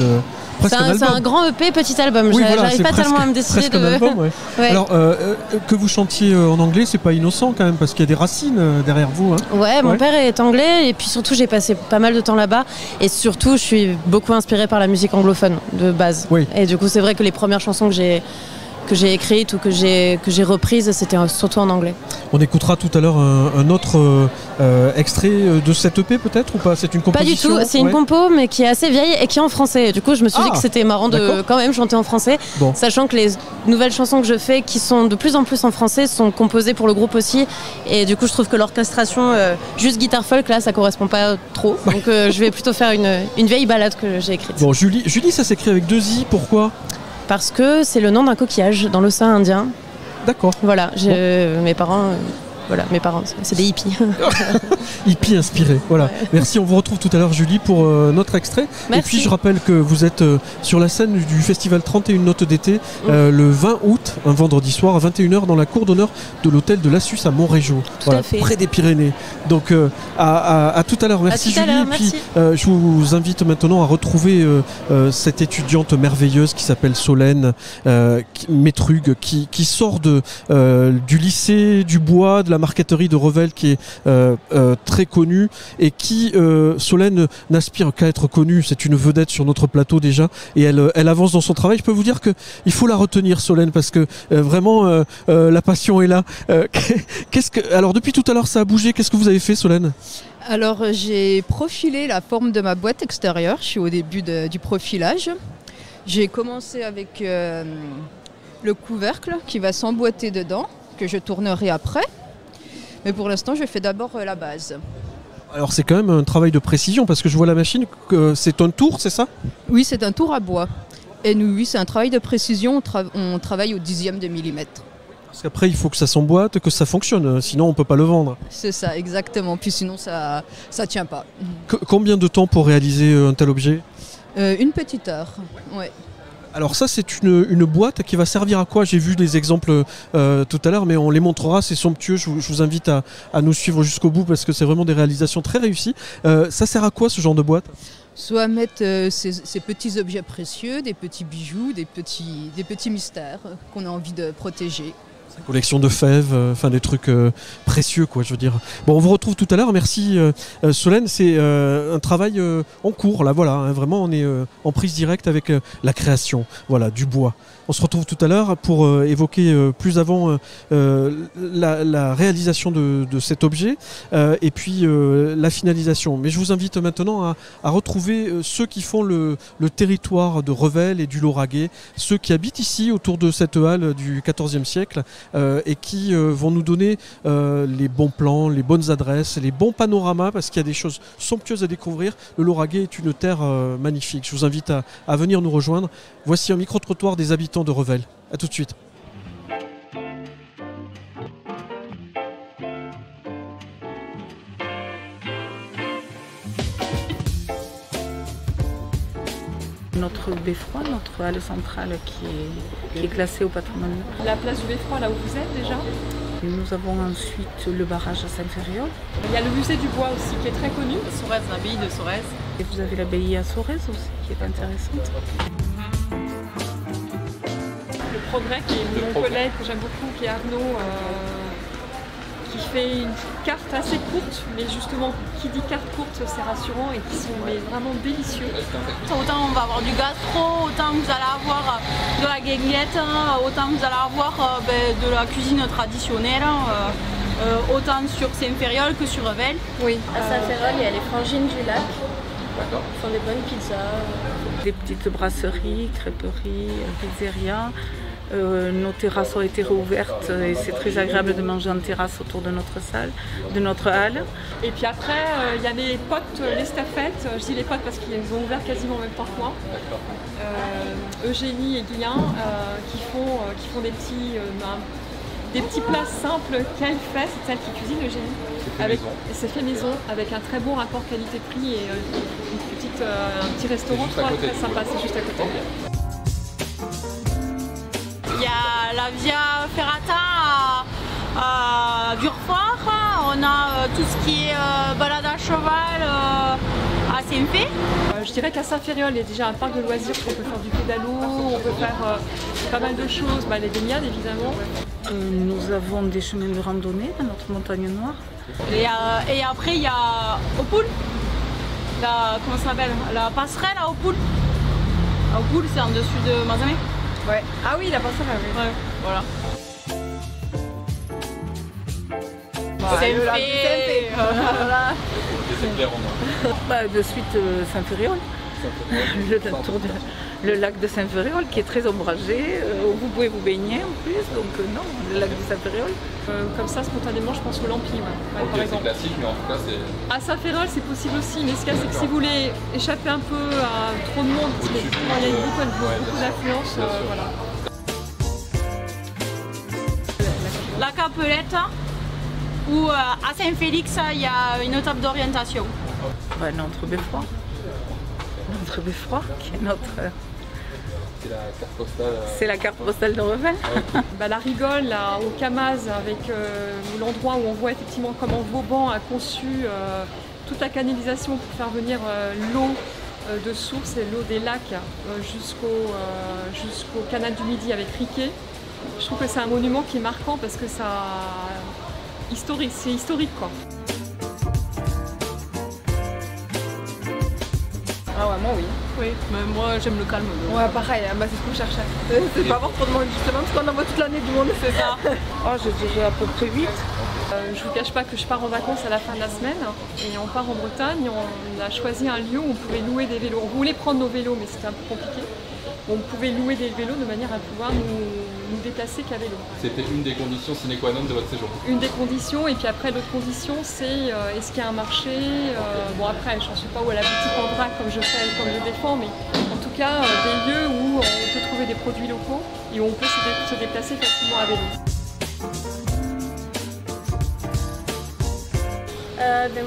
Speaker 6: C'est un grand EP, petit album.
Speaker 1: Oui,
Speaker 6: j'arrive pas tellement à me décider de...
Speaker 1: album, ouais. Ouais. Alors, que vous chantiez en anglais, c'est pas innocent quand même, parce qu'il y a des racines derrière vous. Hein.
Speaker 6: Ouais, mon père est anglais, et puis surtout, j'ai passé pas mal de temps là-bas. Et surtout, je suis beaucoup inspirée par la musique anglophone, de base.
Speaker 1: Oui.
Speaker 6: Et du coup, c'est vrai que les premières chansons que j'ai écrites ou que j'ai reprises, c'était surtout en anglais.
Speaker 1: On écoutera tout à l'heure un autre extrait de cette EP peut-être ou pas? C'est une composition?
Speaker 6: Pas du tout, c'est une compo mais qui est assez vieille et qui est en français. Du coup je me suis dit que c'était marrant de quand même chanter en français, sachant que les nouvelles chansons que je fais qui sont de plus en plus en français sont composées pour le groupe aussi, et du coup je trouve que l'orchestration juste guitare folk là ça correspond pas trop, donc je vais plutôt faire une vieille ballade que j'ai écrite.
Speaker 1: Bon, Julie, ça s'écrit avec 2 i, pourquoi?
Speaker 6: Parce que c'est le nom d'un coquillage dans l'océan Indien.
Speaker 1: D'accord.
Speaker 6: Voilà, mes parents, c'est des hippies.
Speaker 1: Hippies inspirés, voilà. Ouais. Merci, on vous retrouve tout à l'heure Julie pour notre extrait.
Speaker 6: Merci.
Speaker 1: Et puis je rappelle que vous êtes sur la scène du festival 31 Notes d'été le 20 août, un vendredi soir à 21h dans la cour d'honneur de l'hôtel de l'Assus à Montrégeau, voilà, près des Pyrénées. Donc à tout à l'heure, merci Julie. Et puis je vous invite maintenant à retrouver cette étudiante merveilleuse qui s'appelle Solène Métrug, qui sort du lycée du Bois, de la marqueterie de Revel, qui est très connue et qui, Solène, n'aspire qu'à être connue. C'est une vedette sur notre plateau déjà et elle avance dans son travail. Je peux vous dire qu'il faut la retenir, Solène, parce que vraiment la passion est là. Alors depuis tout à l'heure ça a bougé, qu'est-ce que vous avez fait, Solène?
Speaker 8: Alors j'ai profilé la forme de ma boîte extérieure, je suis au début du profilage. J'ai commencé avec le couvercle qui va s'emboîter dedans, que je tournerai après. Mais pour l'instant, je fais d'abord la base.
Speaker 1: Alors c'est quand même un travail de précision parce que je vois la machine, c'est un tour, c'est ça?
Speaker 8: Oui, c'est un tour à bois. Et nous, oui, c'est un travail de précision, on travaille au 10e de millimètre.
Speaker 1: Parce qu'après, il faut que ça s'emboîte, que ça fonctionne, sinon on ne peut pas le vendre.
Speaker 8: C'est ça, exactement. Puis sinon, ça ne tient pas.
Speaker 1: Combien de temps pour réaliser un tel objet?
Speaker 8: Une petite heure, ouais.
Speaker 1: Alors ça, c'est une boîte qui va servir à quoi? J'ai vu des exemples tout à l'heure, mais on les montrera, c'est somptueux. Je vous invite à nous suivre jusqu'au bout parce que c'est vraiment des réalisations très réussies. Ça sert à quoi ce genre de boîte?
Speaker 8: Soit à mettre ces petits objets précieux, des petits bijoux, des petits mystères qu'on a envie de protéger.
Speaker 1: Collection de fèves, enfin des trucs précieux, quoi, je veux dire. Bon, on vous retrouve tout à l'heure. Merci Solène, c'est un travail en cours, là, voilà. Hein, vraiment, on est en prise directe avec la création, voilà, du bois. On se retrouve tout à l'heure pour évoquer plus avant la réalisation de cet objet et puis la finalisation. Mais je vous invite maintenant à retrouver ceux qui font le territoire de Revel et du Lauragais, ceux qui habitent ici autour de cette halle du XIVe siècle et qui vont nous donner les bons plans, les bonnes adresses, les bons panoramas parce qu'il y a des choses somptueuses à découvrir. Le Lauragais est une terre magnifique. Je vous invite à venir nous rejoindre. Voici un micro-trottoir des habitants de Revel. A tout de suite.
Speaker 9: Notre beffroi, notre halle centrale qui est classée au patrimoine.
Speaker 10: La place du beffroi, là où vous êtes déjà.
Speaker 9: Et nous avons ensuite le barrage à Saint-Ferréol.
Speaker 10: Il y a le musée du bois aussi qui est très connu.
Speaker 3: Sorèze, l'abbaye de Sorèze.
Speaker 9: Et vous avez l'abbaye à Sorèze aussi qui est intéressante.
Speaker 10: Le Progrès qui est mon collègue que j'aime beaucoup, qui est Arnaud, qui fait une carte assez courte, mais justement qui dit carte courte c'est rassurant et qui sont vraiment délicieux.
Speaker 11: Autant on va avoir du gastro, autant vous allez avoir de la guinguette, autant vous allez avoir de la cuisine traditionnelle, autant sur Saint-Ferréol que sur Revel.
Speaker 12: Oui, à Saint-Ferréol il y a les frangines du lac. Ils font des bonnes pizzas.
Speaker 9: Des petites brasseries, crêperies, pizzerias. Nos terrasses ont été réouvertes et c'est très agréable de manger en terrasse autour de notre salle, de notre halle.
Speaker 10: Et puis après, il y a les potes, les staffettes. Je dis les potes parce qu'ils ont ouvert quasiment en même temps que moi. Eugénie et Guillain qui font des petits plats simples qu'elle fait, c'est celle qui cuisine, Eugénie. C'est fait maison avec un très bon rapport qualité-prix et un petit restaurant très sympa, c'est juste à côté.
Speaker 11: Il y a la Via Ferrata à Durfort, on a tout ce qui est balade à cheval à Saint-Fé.
Speaker 10: Je dirais qu'à Saint-Ferréol, il y a déjà un parc de loisirs, on peut faire du pédalo, on peut faire pas mal de choses, les baignades évidemment.
Speaker 9: Nous avons des chemins de randonnée dans notre montagne noire.
Speaker 11: Et après il y a Opoul, comment ça s'appelle, la passerelle à Opoul. À Opoul c'est en dessus de Mazamet.
Speaker 10: Ouais. Ah oui, la passerelle, oui. Ouais. Voilà.
Speaker 11: C'est le lac du Saint-Fé. Voilà.
Speaker 13: C'est clair,
Speaker 9: De suite Saint-Ferréol. Le lac de Saint-Ferréol qui est très ombragé, où vous pouvez vous baigner en plus, donc non, le lac de Saint-Ferréol.
Speaker 10: Comme ça, spontanément, je pense au Lampi, ouais,
Speaker 13: par exemple. C'est classique, mais en tout cas, c'est...
Speaker 10: À Saint-Ferréol, c'est possible aussi, mais ce qu'il y a, c'est que si vous voulez échapper un peu à trop de monde, parce qu'il y a beaucoup d'affluence, voilà.
Speaker 11: La Capelette, où à Saint-Félix, il y a une table d'orientation.
Speaker 9: Notre-Beffroi. Notre-Beffroi, qui est notre...
Speaker 13: C'est la carte postale.
Speaker 9: C'est la carte postale de Revel.
Speaker 10: La Rigole, là, au Camaz, avec l'endroit où on voit effectivement comment Vauban a conçu toute la canalisation pour faire venir l'eau de source et l'eau des lacs jusqu'au canal du Midi avec Riquet. Je trouve que c'est un monument qui est marquant parce que c'est historique, quoi.
Speaker 14: Ah ouais, moi oui.
Speaker 10: Oui, mais moi j'aime le calme.
Speaker 14: Ouais, pareil, c'est ce qu'on cherchait. C'est pas avoir trop de monde justement, parce qu'on en voit toute l'année du monde, c'est ça.
Speaker 9: Je dirais à peu près 8.
Speaker 10: Je vous cache pas que je pars en vacances à la fin de la semaine et on part en Bretagne. On a choisi un lieu où on pouvait louer des vélos. On voulait prendre nos vélos, mais c'était un peu compliqué. On pouvait louer des vélos de manière à pouvoir nous déplacer qu'à vélo.
Speaker 13: C'était une des conditions sine qua non de votre séjour.
Speaker 10: Une des conditions, et puis après l'autre condition, c'est est-ce qu'il y a un marché bon après, je ne sais pas où est la boutique en vrac comme je défends, mais en tout cas des lieux où on peut trouver des produits locaux et où on peut se déplacer facilement à vélo.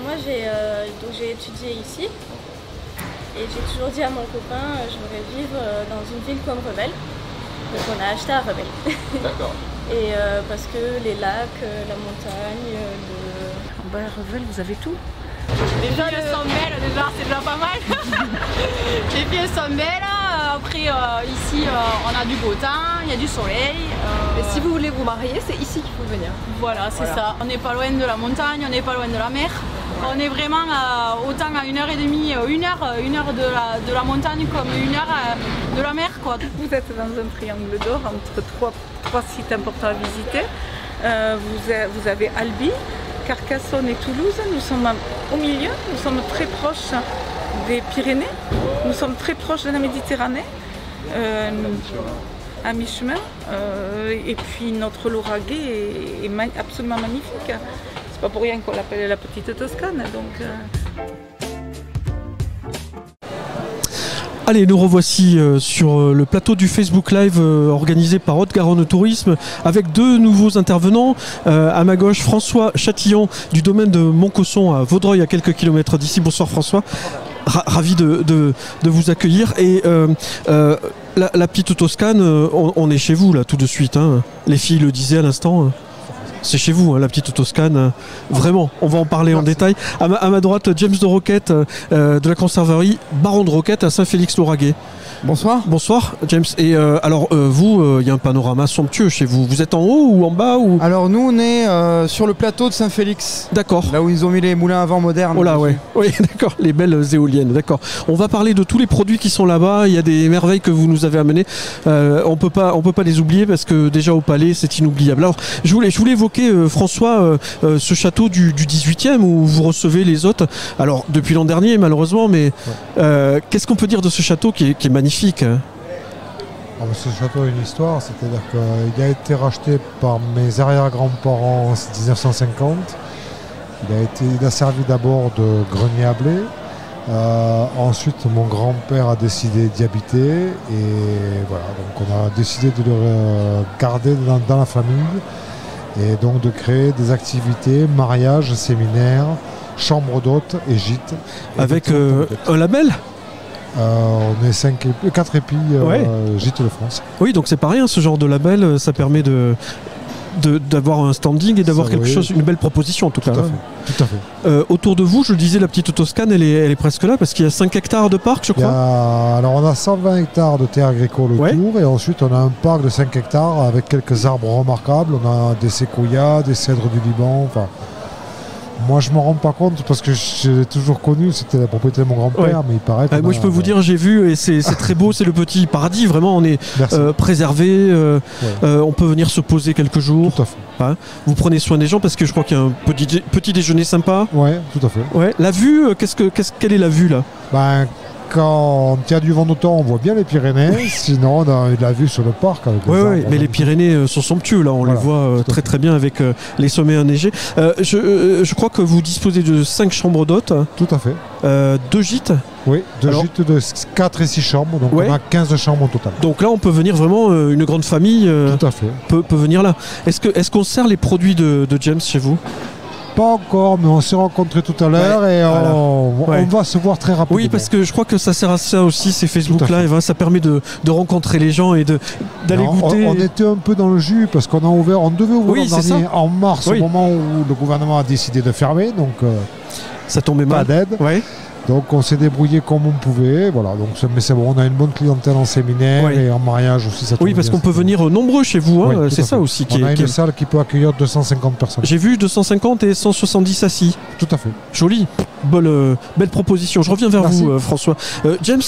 Speaker 12: Moi j'ai étudié ici. Et j'ai toujours dit à mon copain, je voudrais vivre dans une ville comme Revel. Donc on a acheté à Revel.
Speaker 13: D'accord.
Speaker 12: Et parce que les lacs, la montagne,
Speaker 9: Revel, vous avez tout.
Speaker 11: Les filles sont belles, déjà, c'est déjà pas mal. Les filles sont belles. Après, ici, on a du beau temps, il y a du soleil.
Speaker 14: Et si vous voulez vous marier, c'est ici qu'il faut venir.
Speaker 11: Voilà, c'est ça. On n'est pas loin de la montagne, on n'est pas loin de la mer. On est vraiment autant à 1h30, 1 heure de la montagne comme 1 heure de la mer, quoi.
Speaker 9: Vous êtes dans un triangle d'or entre trois sites importants à visiter. Vous avez Albi, Carcassonne et Toulouse. Nous sommes au milieu, nous sommes très proches des Pyrénées, nous sommes très proches de la Méditerranée, à mi-chemin. Et puis notre lauragais est absolument magnifique. C'est pas pour rien qu'on l'appelle la petite Toscane. Donc,
Speaker 1: Allez, nous revoici sur le plateau du Facebook Live organisé par Haute-Garonne Tourisme avec deux nouveaux intervenants. À ma gauche, François Chatillon du domaine de Montcosson à Vaudreuil, à quelques kilomètres d'ici. Bonsoir François, ravi de vous accueillir. Et la petite Toscane, on est chez vous là tout de suite, hein. Les filles le disaient à l'instant. C'est chez vous, hein, la petite Toscane. Vraiment, on va en parler en détail. À ma droite, James de Roquette de la conserverie Baron de Roquette à Saint-Félix-Lauragais.
Speaker 15: Bonsoir.
Speaker 1: Bonsoir, James. Et alors, vous, il y a un panorama somptueux chez vous. Vous êtes en haut ou en bas ou...
Speaker 15: Alors, nous, on est sur le plateau de Saint-Félix.
Speaker 1: D'accord.
Speaker 15: Là où ils ont mis les moulins à vent modernes.
Speaker 1: Oh là, ouais. Oui, d'accord. Les belles éoliennes. D'accord. On va parler de tous les produits qui sont là-bas. Il y a des merveilles que vous nous avez amenées. On peut pas les oublier parce que déjà au palais, c'est inoubliable. Alors, je voulais évoquer, François, ce château du 18e où vous recevez les hôtes. Alors, depuis l'an dernier, malheureusement, mais qu'est-ce qu'on peut dire de ce château qui est magnifique?
Speaker 16: Ce château a une histoire, c'est-à-dire qu'il a été racheté par mes arrière-grands-parents en 1950. Il a servi d'abord de grenier à blé. Ensuite, mon grand-père a décidé d'y habiter et voilà, donc on a décidé de le garder dans la famille et donc de créer des activités, mariages, séminaires, chambres d'hôtes et gîtes.
Speaker 1: Avec un label?
Speaker 16: On est 4 épis Gîtes de France.
Speaker 1: Oui, donc c'est pas rien ce genre de label, ça permet d'avoir un standing et d'avoir quelque chose, une belle proposition en tout cas.
Speaker 16: Tout à fait.
Speaker 1: Autour de vous, je le disais, la petite Toscane, elle est presque là parce qu'il y a 5 hectares de parc, je crois.
Speaker 16: Alors on a 120 hectares de terres agricoles autour et ensuite on a un parc de 5 hectares avec quelques arbres remarquables. On a des séquoias, des cèdres du Liban, enfin Moi, je m'en rends pas compte parce que je l'ai toujours connu. C'était la propriété de mon grand-père, mais il paraît que.
Speaker 1: Moi, je peux vous dire, j'ai vu et c'est très beau. C'est le petit paradis. Vraiment, on est préservé. On peut venir se poser quelques jours.
Speaker 16: Tout à fait.
Speaker 1: Hein, vous prenez soin des gens parce que je crois qu'il y a un petit déjeuner sympa.
Speaker 16: Ouais, tout à fait.
Speaker 1: Ouais. La vue, quelle est la vue là?
Speaker 16: Quand il y a du vent d'automne, on voit bien les Pyrénées. Sinon, on a la vue sur le parc.
Speaker 1: Oui, mais les Pyrénées sont somptueux. Là, on les voit très très bien avec les sommets enneigés. Je crois que vous disposez de 5 chambres d'hôtes.
Speaker 16: Tout à fait.
Speaker 1: 2 gîtes.
Speaker 16: Oui, 2 gîtes de 4 et 6 chambres. Donc on a 15 chambres au total.
Speaker 1: Donc là, on peut venir vraiment, une grande famille.
Speaker 16: Tout à fait.
Speaker 1: Peut venir là. Est-ce qu'on sert les produits de James chez vous?
Speaker 16: Pas encore, mais on s'est rencontrés tout à l'heure et on va se voir très rapidement.
Speaker 1: Oui, parce que je crois que ça sert à ça aussi, ces Facebook Live. Hein, ça permet de rencontrer les gens et d'aller goûter.
Speaker 16: On était un peu dans le jus parce qu'on devait ouvrir en mars, au moment où le gouvernement a décidé de fermer. Donc,
Speaker 1: ça tombait mal.
Speaker 16: Pas d'aide.
Speaker 1: Ouais.
Speaker 16: Donc on s'est débrouillé comme on pouvait, voilà. Donc mais c'est bon, on a une bonne clientèle en séminaire et en mariage aussi. Ça
Speaker 1: parce qu'on peut venir nombreux chez vous, hein, c'est ça aussi.
Speaker 16: On a une salle qui peut accueillir 250 personnes.
Speaker 1: J'ai vu 250 et 170 assis.
Speaker 16: Tout à fait.
Speaker 1: Joli, belle proposition. Je reviens vers vous, François. James,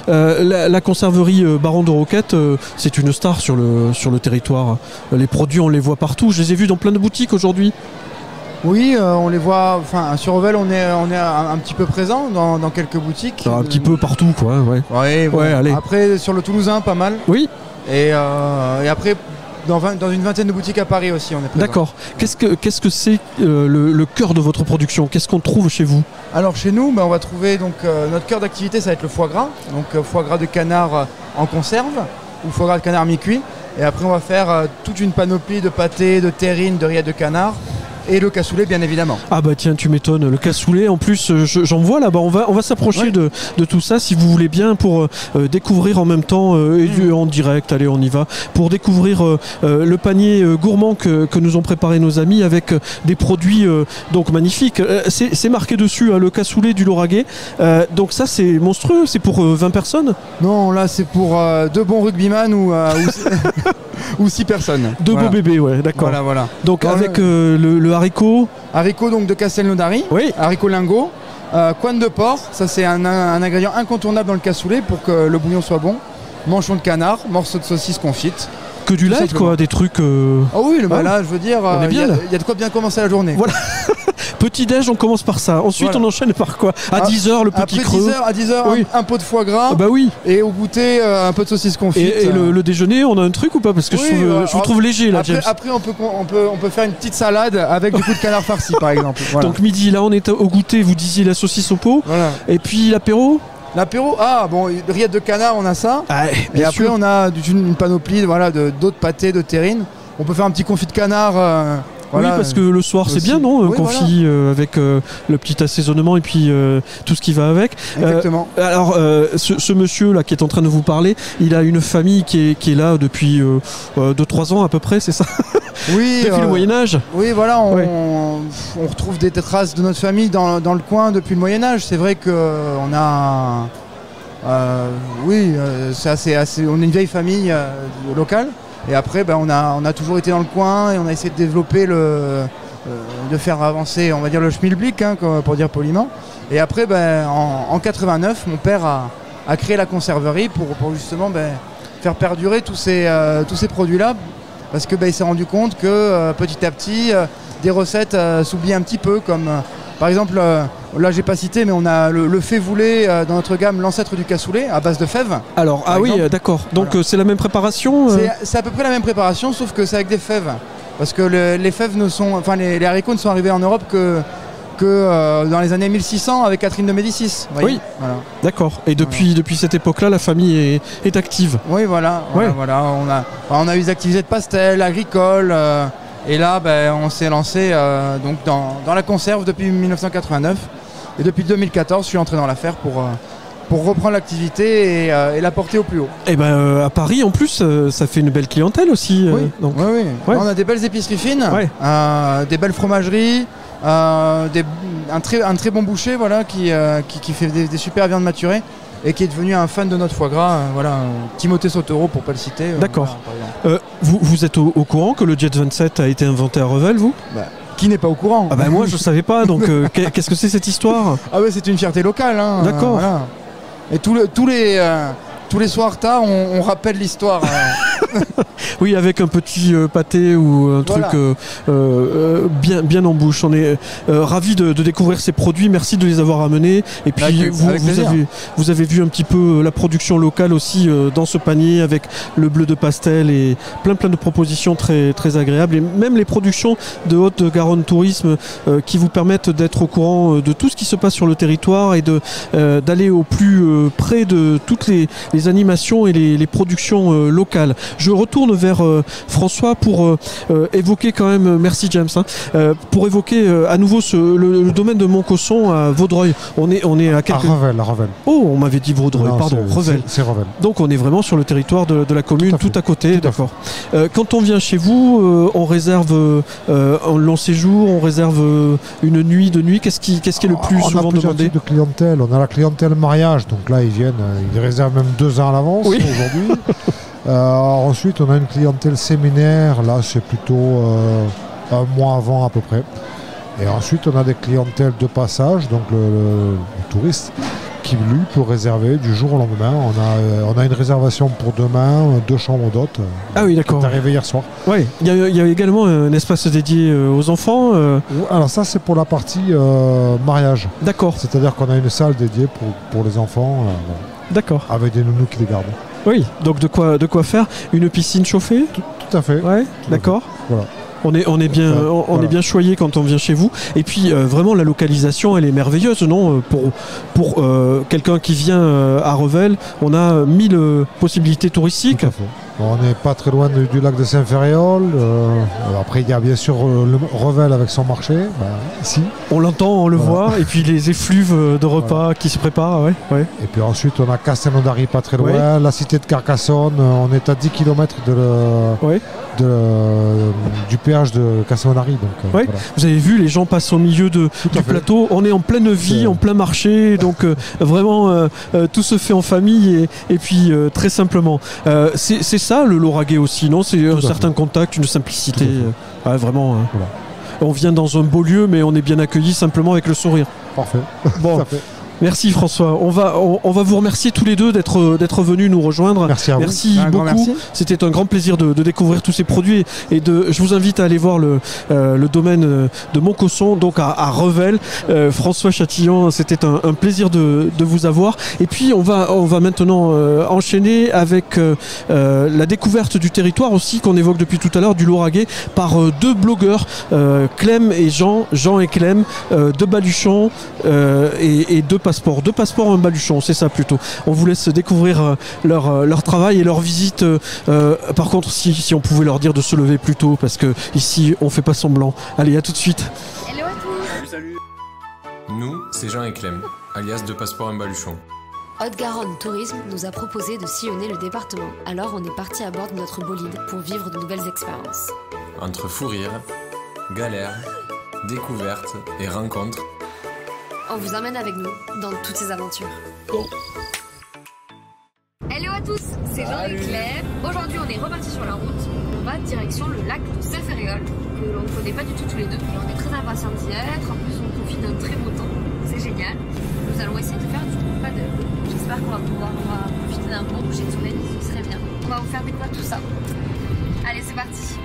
Speaker 1: la conserverie Baron de Roquette, c'est une star sur le territoire. Les produits, on les voit partout. Je les ai vus dans plein de boutiques aujourd'hui.
Speaker 15: Oui, on les voit. Enfin, sur Revel, on est un petit peu présent dans quelques boutiques.
Speaker 1: Un petit peu partout, quoi. Ouais, allez.
Speaker 15: Après, sur le Toulousain, pas mal.
Speaker 1: Oui.
Speaker 15: Et après, dans une vingtaine de boutiques à Paris aussi, on est présent.
Speaker 1: D'accord. Qu'est-ce que c'est le cœur de votre production? Qu'est-ce qu'on trouve chez vous?
Speaker 15: Alors, chez nous, on va trouver donc notre cœur d'activité, ça va être le foie gras. Donc, foie gras de canard en conserve ou foie gras de canard mi-cuit. Et après, on va faire toute une panoplie de pâtés, de terrines, de rillettes de canard. Et le cassoulet, bien évidemment. Ah
Speaker 1: bah tiens, tu m'étonnes, le cassoulet, en plus j'en vois là-bas, on va s'approcher de tout ça si vous voulez bien, pour découvrir en même temps en direct, allez on y va, pour découvrir le panier gourmand que nous ont préparé nos amis avec des produits donc magnifiques. C'est marqué dessus, hein, le cassoulet du Lauragais, donc ça c'est monstrueux, c'est pour 20 personnes?
Speaker 15: Non, là c'est pour 2 bons rugbyman ou 6 personnes.
Speaker 1: 2 beaux bébés, ouais, d'accord.
Speaker 15: Voilà.
Speaker 1: Donc avec le haricot.
Speaker 15: Haricot donc de Castelnaudary.
Speaker 1: Oui.
Speaker 15: Haricot lingot. Coine de porc, ça c'est un ingrédient incontournable dans le cassoulet pour que le bouillon soit bon. Manchon de canard, morceau de saucisse confite.
Speaker 1: Que du light, quoi, des trucs.
Speaker 15: Ah oui, là, je veux dire, il y a de quoi bien commencer la journée.
Speaker 1: Voilà. Petit-déj, on commence par ça. Ensuite, on enchaîne par quoi? À 10h, le petit creux.
Speaker 15: À 10h, un pot de foie gras.
Speaker 1: Bah oui.
Speaker 15: Et au goûter, un peu de saucisse confite.
Speaker 1: Et le déjeuner, on a un truc ou pas? Parce que je vous trouve léger, là, James.
Speaker 15: Après, on peut faire une petite salade avec du coup de canard farci, par exemple. Voilà.
Speaker 1: Donc, midi, là, on est au goûter. Vous disiez la saucisse au pot.
Speaker 15: Voilà.
Speaker 1: Et puis, l'apéro?
Speaker 15: L'apéro, rillettes de canard, on a ça.
Speaker 1: Et
Speaker 15: après, on a une panoplie d'autres pâtés, de terrines. On peut faire un petit confit de canard.
Speaker 1: Oui, parce que le soir c'est bien, non? Confit avec le petit assaisonnement et puis tout ce qui va avec.
Speaker 15: Exactement.
Speaker 1: Alors, ce monsieur là qui est en train de vous parler, il a une famille qui est là depuis 2-3 ans à peu près, c'est ça?
Speaker 15: Oui.
Speaker 1: Depuis le Moyen-Âge.
Speaker 15: Oui, voilà, on retrouve des traces de notre famille dans le coin depuis le Moyen-Âge. C'est vrai qu'on a. C'est assez. On est une vieille famille locale. Et après, on a toujours été dans le coin et on a essayé de développer de faire avancer, on va dire, le schmilblick, hein, pour dire poliment. Et après, en 89, mon père a créé la conserverie pour justement faire perdurer tous ces produits-là, parce que il s'est rendu compte que petit à petit, des recettes s'oublient un petit peu, comme par exemple, là j'ai pas cité, mais on a le févoulet dans notre gamme, l'ancêtre du cassoulet, à base de fèves.
Speaker 1: Alors, oui, d'accord. Donc c'est la même préparation
Speaker 15: C'est à peu près la même préparation, sauf que c'est avec des fèves. Parce que les fèves les haricots ne sont arrivés en Europe que dans les années 1600 avec Catherine de Médicis.
Speaker 1: Oui, voilà. D'accord. Et depuis cette époque-là, la famille est active.
Speaker 15: Oui, voilà. On a eu des activités de pastel, agricoles. Et là, on s'est lancé donc dans la conserve depuis 1989. Et depuis 2014, je suis entré dans l'affaire pour reprendre l'activité et la porter au plus haut. Et
Speaker 1: à Paris, en plus, ça fait une belle clientèle aussi.
Speaker 15: Oui. On a des belles épiceries fines, des belles fromageries, un très bon boucher qui fait des super viandes maturées. Et qui est devenu un fan de notre foie gras, Timothée Sotero pour pas le citer.
Speaker 1: D'accord. Vous êtes au courant que le Jet 27 a été inventé à Revel, vous?
Speaker 15: Qui n'est pas au courant?
Speaker 1: Ah bah moi je savais pas, donc qu'est-ce que c'est cette histoire?
Speaker 15: Ah ouais, c'est une fierté locale. Hein,
Speaker 1: d'accord.
Speaker 15: Voilà. Et tous les soirs tard, on rappelle l'histoire.
Speaker 1: Oui, avec un petit pâté ou un truc bien en bouche. On est ravis de découvrir ces produits. Merci de les avoir amenés. Et puis vous avez vu un petit peu la production locale aussi dans ce panier avec le bleu de pastel et plein de propositions très, très agréables. Et même les productions de Haute-Garonne Tourisme qui vous permettent d'être au courant de tout ce qui se passe sur le territoire et d'aller au plus près de toutes les animations et les productions locales. Je retourne vers François pour évoquer quand même, merci James, pour évoquer à nouveau le domaine de Montcosson à Vaudreuil. On est à quelques...
Speaker 16: À Revel.
Speaker 1: Oh, on m'avait dit Vaudreuil, pardon, Revel.
Speaker 16: C'est Revel.
Speaker 1: Donc on est vraiment sur le territoire de la commune, tout à côté, d'accord. Quand on vient chez vous, on réserve un long séjour, on réserve une nuit, Qu'est-ce qui est le plus souvent demandé?
Speaker 16: On a plusieurs types de clientèle. On a la clientèle mariage, donc là ils réservent même 2 ans à l'avance aujourd'hui. Ensuite, on a une clientèle séminaire, là c'est plutôt un mois avant à peu près. Et ensuite, on a des clientèles de passage, donc le touriste qui lui peut réserver du jour au lendemain. On a une réservation pour demain, 2 chambres d'hôtes.
Speaker 1: Ah oui, d'accord.
Speaker 16: Qui est arrivé hier soir.
Speaker 1: Oui, il y a également un espace dédié aux enfants.
Speaker 16: Alors ça, c'est pour la partie mariage.
Speaker 1: D'accord.
Speaker 16: C'est-à-dire qu'on a une salle dédiée pour les enfants.
Speaker 1: D'accord.
Speaker 16: Avec des nounous qui les gardent.
Speaker 1: Oui, donc de quoi faire? Une piscine chauffée?
Speaker 16: Tout à fait.
Speaker 1: Ouais, d'accord.
Speaker 16: Voilà.
Speaker 1: On est bien choyé quand on vient chez vous. Et puis vraiment la localisation, elle est merveilleuse, non? Pour quelqu'un qui vient à Revel, on a 1000 possibilités touristiques.
Speaker 16: Tout à fait. On n'est pas très loin du lac de Saint-Ferréol. Après, il y a bien sûr le Revel avec son marché. Ici.
Speaker 1: On l'entend, on le voit. Et puis les effluves de repas qui se préparent. Ouais.
Speaker 16: Et puis ensuite, on a Castelnaudary pas très loin. La cité de Carcassonne. On est à 10 km du péage de Castelnaudary.
Speaker 1: Voilà. Vous avez vu, les gens passent au milieu du plateau. On est en pleine vie, en plein marché. Donc vraiment, tout se fait en famille et puis très simplement. C'est ça le lauragais aussi, non? C'est un certain contact, une simplicité. Vraiment. Voilà. On vient dans un beau lieu, mais on est bien accueilli simplement avec le sourire.
Speaker 16: Parfait.
Speaker 1: Bon. Merci François. On va vous remercier tous les deux d'être venus nous rejoindre.
Speaker 16: Merci à vous.
Speaker 1: Merci beaucoup. C'était un grand plaisir de découvrir tous ces produits je vous invite à aller voir le domaine de Montcosson, donc à Revel. François Chatillon, c'était un plaisir de vous avoir. Et puis on va maintenant enchaîner avec la découverte du territoire aussi qu'on évoque depuis tout à l'heure, du Lauragais, par 2 blogueurs, Clem et Jean et Clem, 2 baluchons et 2 passeports, un baluchon, c'est ça plutôt. On vous laisse découvrir leur travail et leur visite. Par contre, si on pouvait leur dire de se lever plus tôt, parce que ici on fait pas semblant. Allez, à tout de suite.
Speaker 17: Hello à tous. Salut. Nous, c'est Jean et Clem, alias 2 passeports, un baluchon.
Speaker 18: Haute-Garonne Tourisme nous a proposé de sillonner le département. Alors on est parti à bord de notre bolide pour vivre de nouvelles expériences.
Speaker 17: Entre fou rire, galères, découvertes et rencontres,
Speaker 18: on vous emmène avec nous dans toutes ces aventures. Hello à tous, c'est Jean et Clem. Aujourd'hui on est reparti sur la route. On va direction le lac de Saint-Ferréol, que l'on ne connaît pas du tout tous les deux. Et on est très impatients d'y être. En plus on profite d'un très beau temps. C'est génial. Nous allons essayer de faire du paddle. J'espère qu'on va pouvoir profiter d'un bon coucher de soleil, ce serait bien. On va vous faire découvrir tout ça. Allez, c'est parti.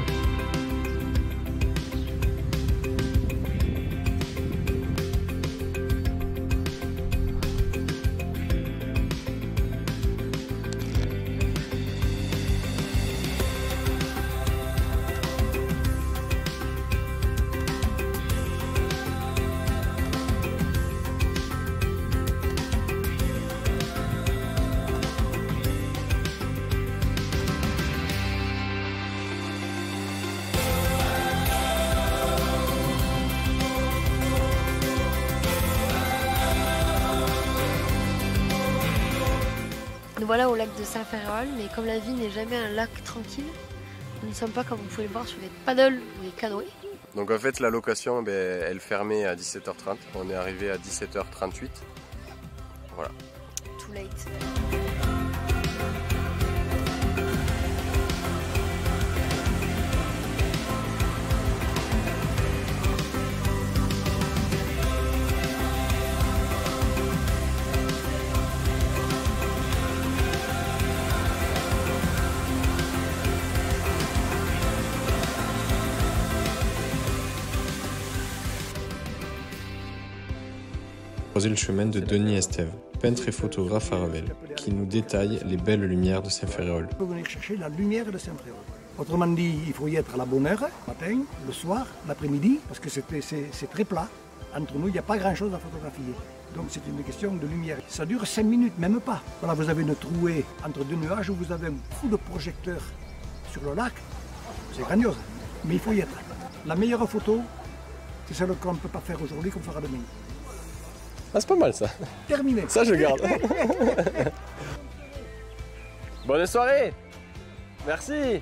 Speaker 19: Nous voilà au lac de Saint-Ferréol, mais comme la vie n'est jamais un lac tranquille, nous ne sommes pas, comme vous pouvez le voir, sur les paddles ou les canoës.
Speaker 20: Donc en fait la location, elle fermait à 17h30, on est arrivé à 17h38, voilà.
Speaker 19: Too late.
Speaker 17: croisé le chemin de Denis Estève, peintre et photographe à Revel, qui nous détaille les belles lumières de Saint-Ferréol.
Speaker 21: Il faut venir chercher la lumière de Saint-Ferréol. Autrement dit, il faut y être à la bonne heure, le matin, le soir, l'après-midi, parce que c'est très plat. Entre nous, il n'y a pas grand-chose à photographier. Donc c'est une question de lumière. Ça dure 5 minutes, même pas. Voilà, vous avez une trouée entre deux nuages où vous avez un coup de projecteur sur le lac. C'est grandiose, mais il faut y être. La meilleure photo, c'est celle qu'on ne peut pas faire aujourd'hui, qu'on fera demain.
Speaker 20: Ah, c'est pas mal ça.
Speaker 21: Terminé.
Speaker 20: Ça, je garde. Bonne soirée. Merci.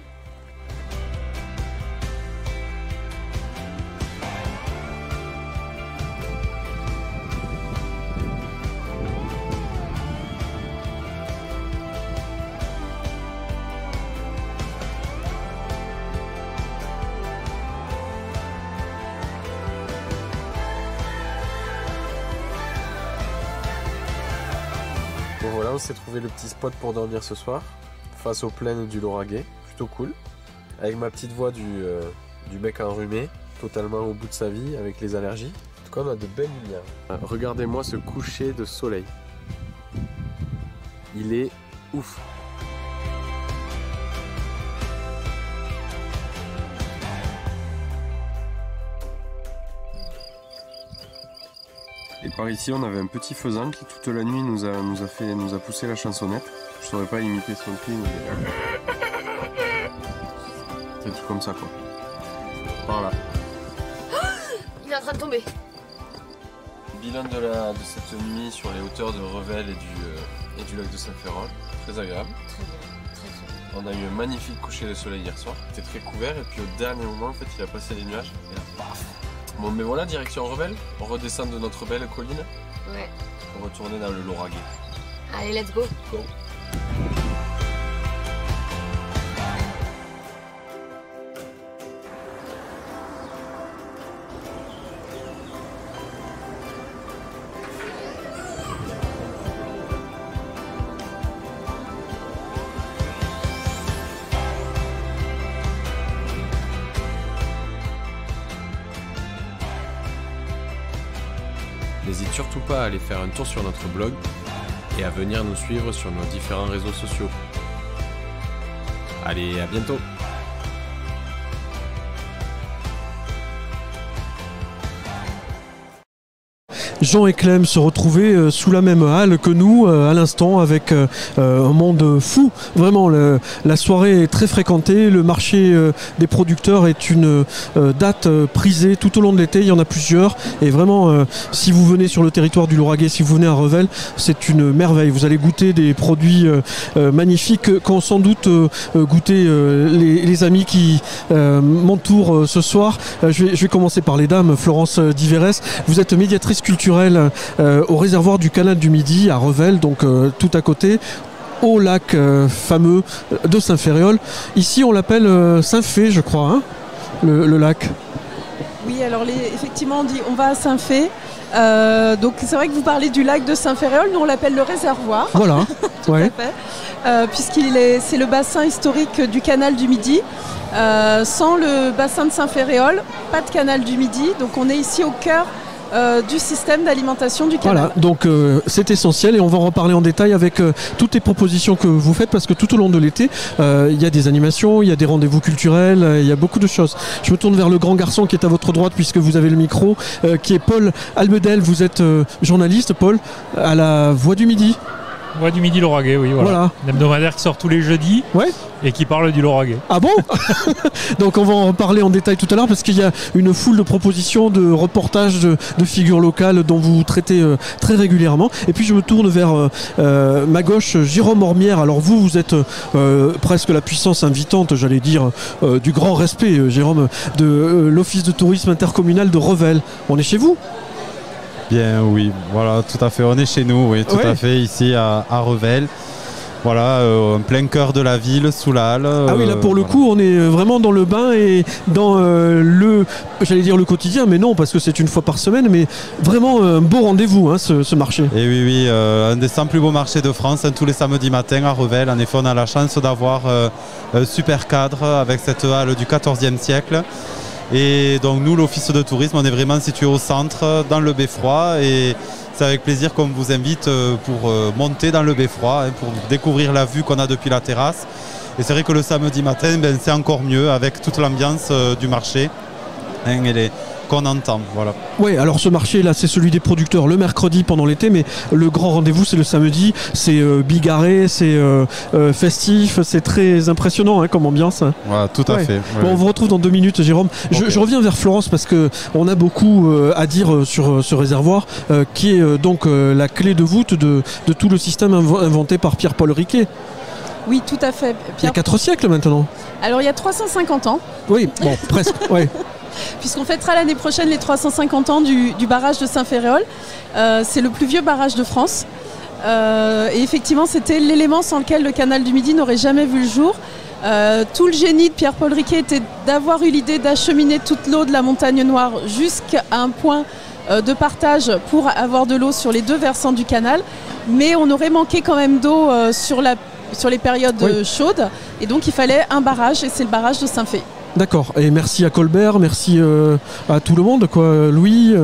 Speaker 20: Bon voilà, on s'est trouvé le petit spot pour dormir ce soir, face aux plaines du Lauragais, plutôt cool. Avec ma petite voix du mec enrhumé, totalement au bout de sa vie, avec les allergies. En tout cas, on a de belles lumières. Regardez-moi ce coucher de soleil. Il est ouf. Et par ici, on avait un petit faisan qui toute la nuit nous a poussé la chansonnette. Je saurais pas imiter son cri, mais c'est tout comme ça quoi. Voilà.
Speaker 18: Il est en train de tomber.
Speaker 20: Bilan de cette nuit sur les hauteurs de Revel et du lac de Saint-Ferréol. Très agréable. On a eu un magnifique coucher de soleil hier soir. C'était très couvert et puis au dernier moment, en fait, il a passé les nuages. Et là, paf. Bon, mais voilà, direction Revel. On redescend de notre belle colline.
Speaker 18: Ouais.
Speaker 20: Pour retourner dans le Lauragais.
Speaker 18: Allez, let's go.
Speaker 20: Go.
Speaker 17: N'hésite surtout pas à aller faire un tour sur notre blog et à venir nous suivre sur nos différents réseaux sociaux. Allez, à bientôt!
Speaker 1: Jean et Clem se retrouvaient sous la même halle que nous à l'instant avec un monde fou. Vraiment, la soirée est très fréquentée. Le marché des producteurs est une date prisée tout au long de l'été. Il y en a plusieurs. Et vraiment, si vous venez sur le territoire du Lauragais, si vous venez à Revel, c'est une merveille. Vous allez goûter des produits magnifiques qu'ont sans doute goûté les amis qui m'entourent ce soir. Je vais commencer par les dames. Florence Diverès, vous êtes médiatrice culturelle au réservoir du canal du Midi à Revel, donc tout à côté, au lac fameux de Saint-Ferréol. Ici on l'appelle Saint-Fé, je crois, hein, le lac.
Speaker 14: Oui, alors effectivement on va à Saint-Fé. Donc c'est vrai que vous parlez du lac de Saint-Ferréol, nous on l'appelle le réservoir.
Speaker 1: Voilà, ouais.
Speaker 14: C'est le bassin historique du canal du Midi. Sans le bassin de Saint-Ferréol, pas de canal du Midi, donc on est ici au cœur du système d'alimentation du canal.
Speaker 1: Voilà, donc c'est essentiel et on va en reparler en détail avec toutes les propositions que vous faites parce que tout au long de l'été, il y a des animations, il y a des rendez-vous culturels, il y a beaucoup de choses. Je me tourne vers le grand garçon qui est à votre droite puisque vous avez le micro, qui est Paul Albedel. Vous êtes journaliste, Paul, à la Voix du Midi.
Speaker 22: Voix du Midi Lauragais, oui, voilà. Un hebdomadaire qui sort tous les jeudis et qui parle du Lauragais.
Speaker 1: Ah bon? Donc on va en reparler en détail tout à l'heure parce qu'il y a une foule de propositions, de reportages, de figures locales dont vous traitez très régulièrement. Et puis je me tourne vers ma gauche, Jérôme Ormière. Alors vous êtes presque la puissance invitante, j'allais dire, du grand respect, Jérôme, de l'Office de tourisme intercommunal de Revel. On est chez vous?
Speaker 23: Bien, oui, voilà, tout à fait. On est chez nous, oui, tout à fait, ici à Revel. Voilà, en plein cœur de la ville, sous la halle.
Speaker 1: Ah oui, là pour le coup, on est vraiment dans le bain et dans j'allais dire le quotidien, mais non, parce que c'est une fois par semaine, mais vraiment un beau rendez-vous, hein, ce marché.
Speaker 23: Et oui, un des 100 plus beaux marchés de France, hein, tous les samedis matins à Revel. En effet, on a la chance d'avoir un super cadre avec cette halle du XIVe siècle. Et donc nous, l'office de tourisme, on est vraiment situé au centre, dans le beffroi, et c'est avec plaisir qu'on vous invite pour monter dans le beffroi, pour découvrir la vue qu'on a depuis la terrasse. Et c'est vrai que le samedi matin, c'est encore mieux avec toute l'ambiance du marché qu'on entend. Voilà.
Speaker 1: Oui, alors ce marché là, c'est celui des producteurs le mercredi pendant l'été, mais le grand rendez-vous c'est le samedi. C'est bigarré, c'est festif, c'est très impressionnant comme ambiance.
Speaker 23: Voilà, tout à fait.
Speaker 1: Bon, on vous retrouve dans 2 minutes, Jérôme. Okay. Je reviens vers Florence parce qu'on a beaucoup à dire sur ce réservoir qui est donc la clé de voûte de tout le système inventé par Pierre-Paul Riquet.
Speaker 14: Oui, tout à fait.
Speaker 1: Il y a 4 siècles maintenant.
Speaker 14: Alors il y a 350 ans.
Speaker 1: Oui, bon, presque. Ouais.
Speaker 14: Puisqu'on fêtera l'année prochaine les 350 ans du barrage de Saint-Féréol. C'est le plus vieux barrage de France. Et effectivement, c'était l'élément sans lequel le canal du Midi n'aurait jamais vu le jour. Tout le génie de Pierre-Paul Riquet était d'avoir eu l'idée d'acheminer toute l'eau de la Montagne Noire jusqu'à un point de partage pour avoir de l'eau sur les 2 versants du canal. Mais on aurait manqué quand même d'eau sur les périodes chaudes. Et donc, il fallait un barrage, et c'est le barrage de Saint-Fé.
Speaker 1: D'accord, et merci à Colbert, merci à tout le monde, quoi. Louis.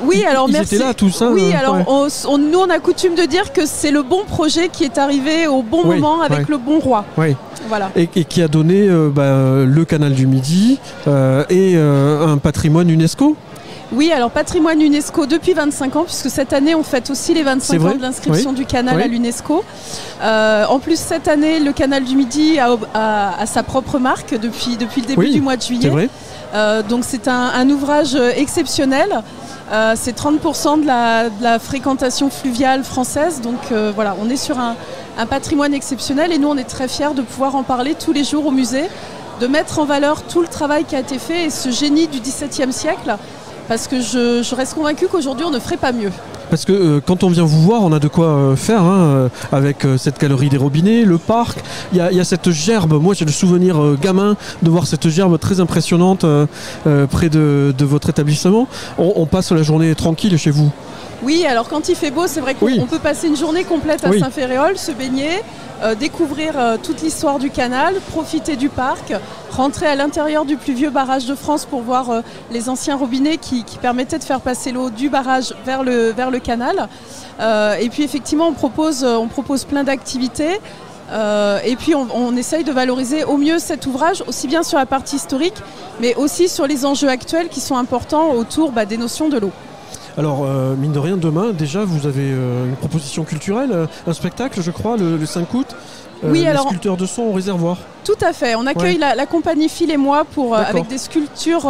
Speaker 14: Oui, alors merci.
Speaker 1: Ils étaient là tous. Hein,
Speaker 14: oui, alors nous on a coutume de dire que c'est le bon projet qui est arrivé au bon moment avec le bon roi.
Speaker 1: Oui.
Speaker 14: Voilà.
Speaker 1: Et qui a donné le canal du Midi et un patrimoine UNESCO.
Speaker 14: Oui, alors patrimoine UNESCO depuis 25 ans, puisque cette année on fête aussi les 25 ans de l'inscription du canal à l'UNESCO. En plus, cette année, le canal du Midi a sa propre marque depuis le début du mois de juillet.
Speaker 1: Vrai.
Speaker 14: Donc c'est un ouvrage exceptionnel. C'est 30% de la fréquentation fluviale française. Donc voilà, on est sur un patrimoine exceptionnel et nous on est très fiers de pouvoir en parler tous les jours au musée, de mettre en valeur tout le travail qui a été fait et ce génie du XVIIe siècle. Parce que je reste convaincue qu'aujourd'hui on ne ferait pas mieux.
Speaker 1: Parce que quand on vient vous voir, on a de quoi faire avec cette galerie des robinets, le parc. Il y a cette gerbe. Moi j'ai le souvenir gamin de voir cette gerbe très impressionnante près de votre établissement. On passe la journée tranquille chez vous.
Speaker 14: Oui, alors quand il fait beau, c'est vrai qu'on peut passer une journée complète à Saint-Féréol, se baigner, découvrir toute l'histoire du canal, profiter du parc, rentrer à l'intérieur du plus vieux barrage de France pour voir les anciens robinets qui permettaient de faire passer l'eau du barrage vers le canal. Et puis effectivement, on propose plein d'activités. Et puis on essaye de valoriser au mieux cet ouvrage, aussi bien sur la partie historique, mais aussi sur les enjeux actuels qui sont importants autour des notions de l'eau.
Speaker 1: Alors, mine de rien, demain, déjà, vous avez une proposition culturelle, un spectacle, je crois, le 5 août. Les sculpteurs de son au réservoir.
Speaker 14: Tout à fait. On accueille la compagnie Phil et moi avec des sculptures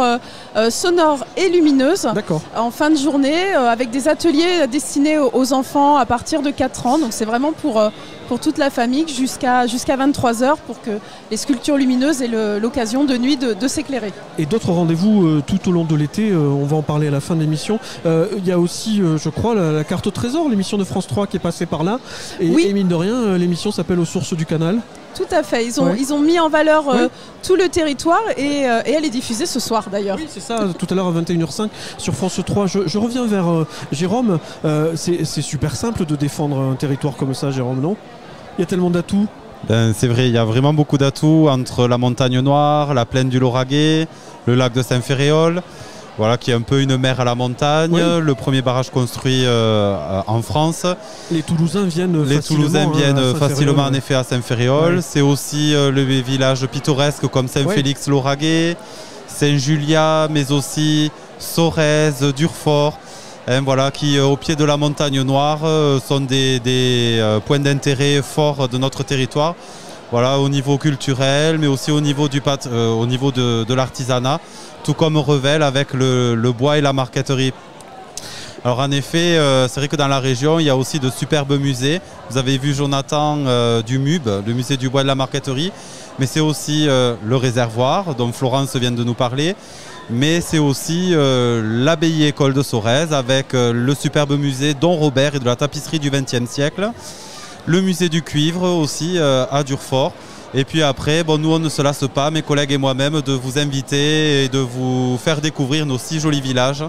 Speaker 14: sonores et lumineuses en fin de journée, avec des ateliers destinés aux enfants à partir de 4 ans. Donc c'est vraiment pour toute la famille jusqu'à 23h pour que les sculptures lumineuses aient l'occasion de nuit de s'éclairer.
Speaker 1: Et d'autres rendez-vous tout au long de l'été, on va en parler à la fin de l'émission. Il y a aussi, je crois, la carte au trésor, l'émission de France 3 qui est passée par là. Et mine de rien, l'émission s'appelle Aux sources du canal.
Speaker 14: Tout à fait, ils ont mis en valeur tout le territoire et elle est diffusée ce soir d'ailleurs.
Speaker 1: Oui, c'est ça, tout à l'heure à 21h05 sur France 3. Je reviens vers Jérôme. C'est super simple de défendre un territoire comme ça, Jérôme, non? Il y a tellement d'atouts.
Speaker 23: C'est vrai, il y a vraiment beaucoup d'atouts entre la Montagne Noire, la plaine du Lauragais, le lac de Saint-Féréol. Voilà, qui est un peu une mer à la montagne, le premier barrage construit en France.
Speaker 1: Les Toulousains viennent
Speaker 23: facilement en effet à Saint-Féréol. C'est aussi le village pittoresque comme Saint-Félix-Lauragais, Saint-Julia, mais aussi Sorèze, Durfort, voilà, qui au pied de la Montagne Noire sont des points d'intérêt forts de notre territoire. Voilà, au niveau culturel, mais aussi au niveau de l'artisanat, tout comme Revel avec le bois et la marqueterie. Alors en effet, c'est vrai que dans la région, il y a aussi de superbes musées. Vous avez vu Jonathan du MUB, le musée du bois et de la marqueterie, mais c'est aussi le réservoir dont Florence vient de nous parler, mais c'est aussi l'abbaye école de Sorèze avec le superbe musée Don Robert et de la tapisserie du XXe siècle. Le musée du cuivre aussi à Durfort. Et puis après, nous on ne se lasse pas, mes collègues et moi-même, de vous inviter et de vous faire découvrir nos 6 jolis villages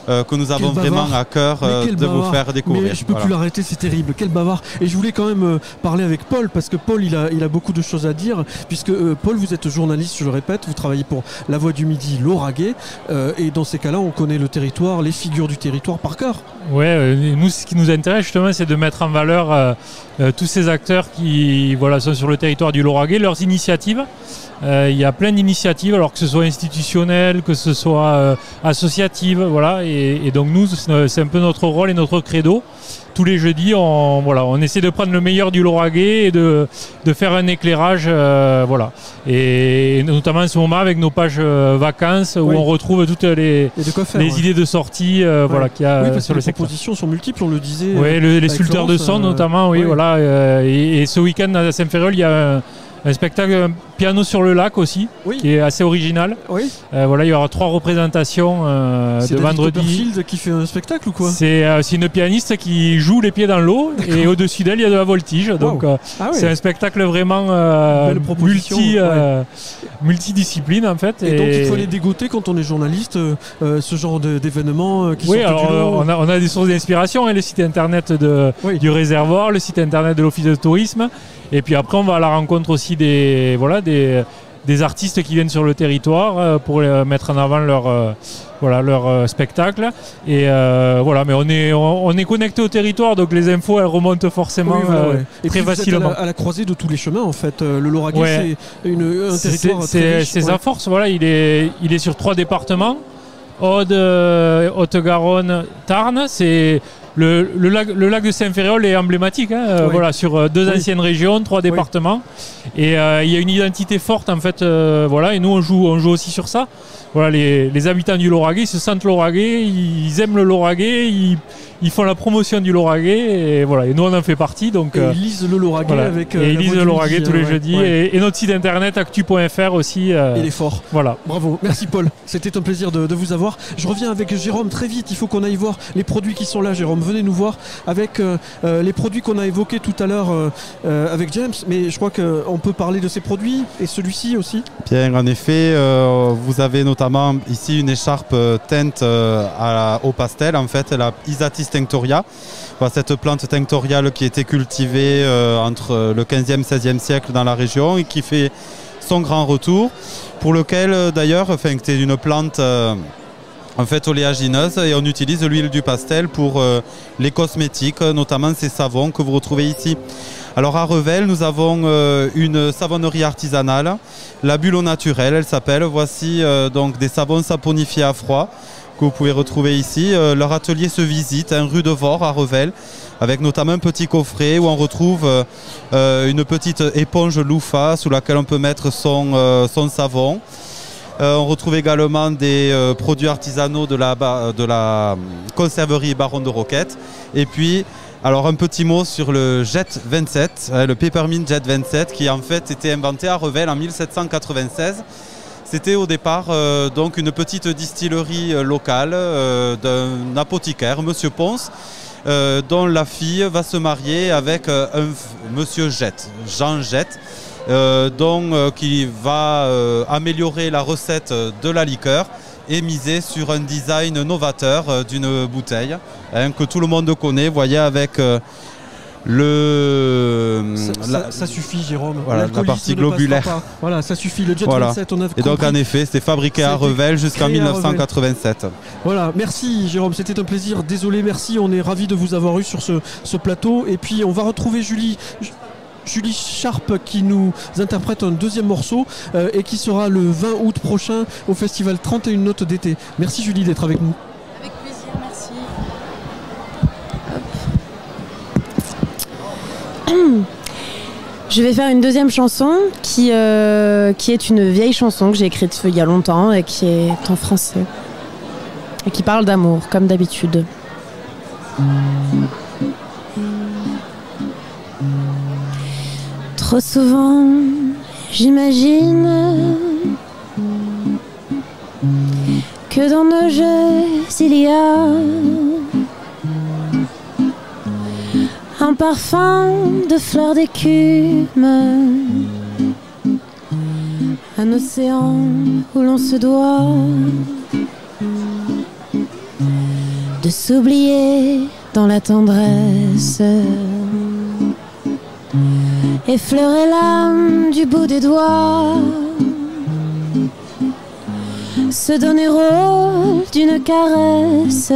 Speaker 23: que nous avons vraiment à cœur de vous faire découvrir.
Speaker 1: Mais je peux plus l'arrêter, c'est terrible. Quel bavard. Et je voulais quand même parler avec Paul, parce que Paul, il a beaucoup de choses à dire, puisque Paul, vous êtes journaliste, je le répète, vous travaillez pour La Voix du Midi, Lauragais, et dans ces cas-là, on connaît le territoire, les figures du territoire par cœur.
Speaker 22: Ouais, nous, ce qui nous intéresse justement, c'est de mettre en valeur tous ces acteurs qui sont sur le territoire du Lauragais, leurs initiatives. Il y a plein d'initiatives, alors que ce soit institutionnelles, que ce soit associatives, voilà. Et donc nous, c'est un peu notre rôle et notre credo. Tous les jeudis, on essaie de prendre le meilleur du Lauragais et de faire un éclairage, voilà. Et notamment en ce moment avec nos pages vacances où on retrouve toutes les idées de sortie, voilà, qu'il y a
Speaker 1: parce
Speaker 22: sur
Speaker 1: que
Speaker 22: le secteur.
Speaker 1: Les propositions sont multiples, on le disait.
Speaker 22: Oui, les sculpteurs de son notamment, oui, voilà. Et ce week-end à Saint-Ferréol, il y a un spectacle piano sur le lac aussi, qui est assez original.
Speaker 1: Oui.
Speaker 22: Voilà, il y aura 3 représentations de vendredi.
Speaker 1: C'est Copperfield qui fait un spectacle ou quoi?
Speaker 22: C'est une pianiste qui joue les pieds dans l'eau et au-dessus d'elle il y a de la voltige. Donc c'est un spectacle vraiment multidiscipline en fait.
Speaker 1: Et donc il faut aller dégoter quand on est journaliste ce genre d'événements qui
Speaker 22: oui,
Speaker 1: sortent du lot.
Speaker 22: on a des sources d'inspiration, le site internet du réservoir, le site internet de l'office de tourisme. Et puis après, on va à la rencontre aussi des artistes qui viennent sur le territoire pour mettre en avant leur spectacle. Et voilà, mais on est connecté au territoire, donc les infos elles remontent forcément
Speaker 1: Et
Speaker 22: très
Speaker 1: puis
Speaker 22: facilement.
Speaker 1: Vous êtes à la croisée de tous les chemins en fait. Le Lauragais, c'est un territoire très riche.
Speaker 22: C'est sa force, voilà, il est sur 3 départements. Aude, Haute-Garonne, Tarn, c'est le lac de Saint-Ferréol est emblématique, voilà, sur 2 anciennes régions, 3 départements, et il y a une identité forte en fait, voilà, et nous on joue aussi sur ça. Voilà, les habitants du Lauragais, ils se sentent Lauragais, ils aiment le Lauragais, ils font la promotion du Lauragais, et voilà, et nous on en fait partie. Donc,
Speaker 1: et ils lisent le Lauragais avec.
Speaker 22: Et ils lisent le Lauragais tous les jeudis, et notre site internet actu.fr aussi.
Speaker 1: Il est fort.
Speaker 22: Voilà.
Speaker 1: Bravo, merci Paul. C'était un plaisir de vous avoir. Je reviens avec Jérôme très vite. Il faut qu'on aille voir les produits qui sont là. Jérôme, venez nous voir avec les produits qu'on a évoqués tout à l'heure avec James. Mais je crois qu'on peut parler de ces produits et celui-ci aussi.
Speaker 23: Bien, en effet, vous avez notamment ici une écharpe teinte au pastel, en fait, la Isatis tinctoria. Voilà, cette plante tinctoriale qui était cultivée entre le 15e et 16e siècle dans la région et qui fait son grand retour, pour lequel d'ailleurs, c'est une plante en fait oléagineuse, et on utilise l'huile du pastel pour les cosmétiques, notamment ces savons que vous retrouvez ici. Alors à Revel, nous avons une savonnerie artisanale, la Bulle au naturel, elle s'appelle. Voici donc des savons saponifiés à froid que vous pouvez retrouver ici. Leur atelier se visite, rue de Vore à Revel, avec notamment un petit coffret où on retrouve une petite éponge louffa sous laquelle on peut mettre son savon. On retrouve également des produits artisanaux de la conserverie Baron de Roquette. Et puis, alors un petit mot sur le Jet 27, le Peppermint Jet 27, qui en fait était inventé à Revel en 1796. C'était au départ donc une petite distillerie locale d'un apothicaire, Monsieur Ponce, dont la fille va se marier avec un Monsieur Jette, Jean Jette, qui va améliorer la recette de la liqueur et miser sur un design novateur d'une bouteille que tout le monde connaît. Vous voyez, avec
Speaker 1: ça suffit, Jérôme.
Speaker 23: Voilà, la partie globulaire.
Speaker 1: Voilà, ça suffit. Le Jet 27, on a
Speaker 23: et donc en effet, c'était fabriqué à Revel jusqu'en 1987.
Speaker 1: Voilà, merci Jérôme, c'était un plaisir. Désolé, merci, on est ravis de vous avoir eu sur ce plateau. Et puis on va retrouver Julie Sharp qui nous interprète un deuxième morceau et qui sera le 20 août prochain au festival 31 Notes d'été. Merci Julie d'être avec nous.
Speaker 12: Avec plaisir, merci.
Speaker 6: Je vais faire une deuxième chanson qui est une vieille chanson que j'ai écrite il y a longtemps et qui est en français et qui parle d'amour comme d'habitude. Trop souvent, j'imagine que dans nos jeux, il y a un parfum de fleurs d'écume, un océan où l'on se doit
Speaker 7: s'oublier dans la tendresse, effleurer l'âme du bout des doigts, se donner rôle d'une caresse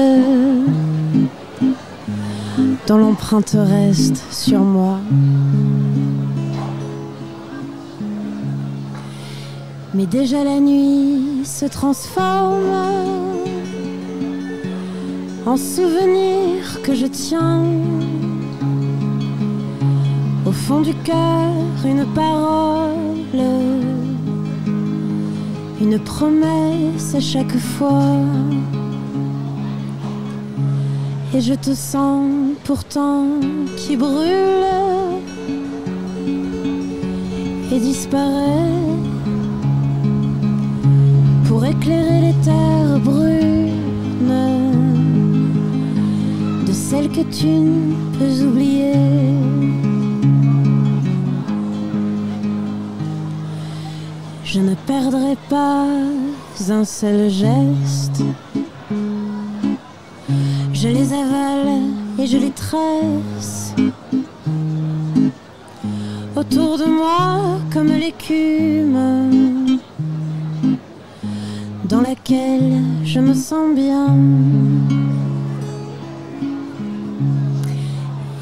Speaker 7: dont l'empreinte reste sur moi. Mais déjà la nuit se transforme en souvenir que je tiens. Au fond du cœur, une parole, une promesse à chaque fois. Et je te sens pourtant qui brûle et disparaît pour éclairer les terres brunes de celles que tu ne peux oublier. Je ne perdrai pas un seul geste. Je les avale et je les tresse autour de moi comme l'écume dans laquelle je me sens bien.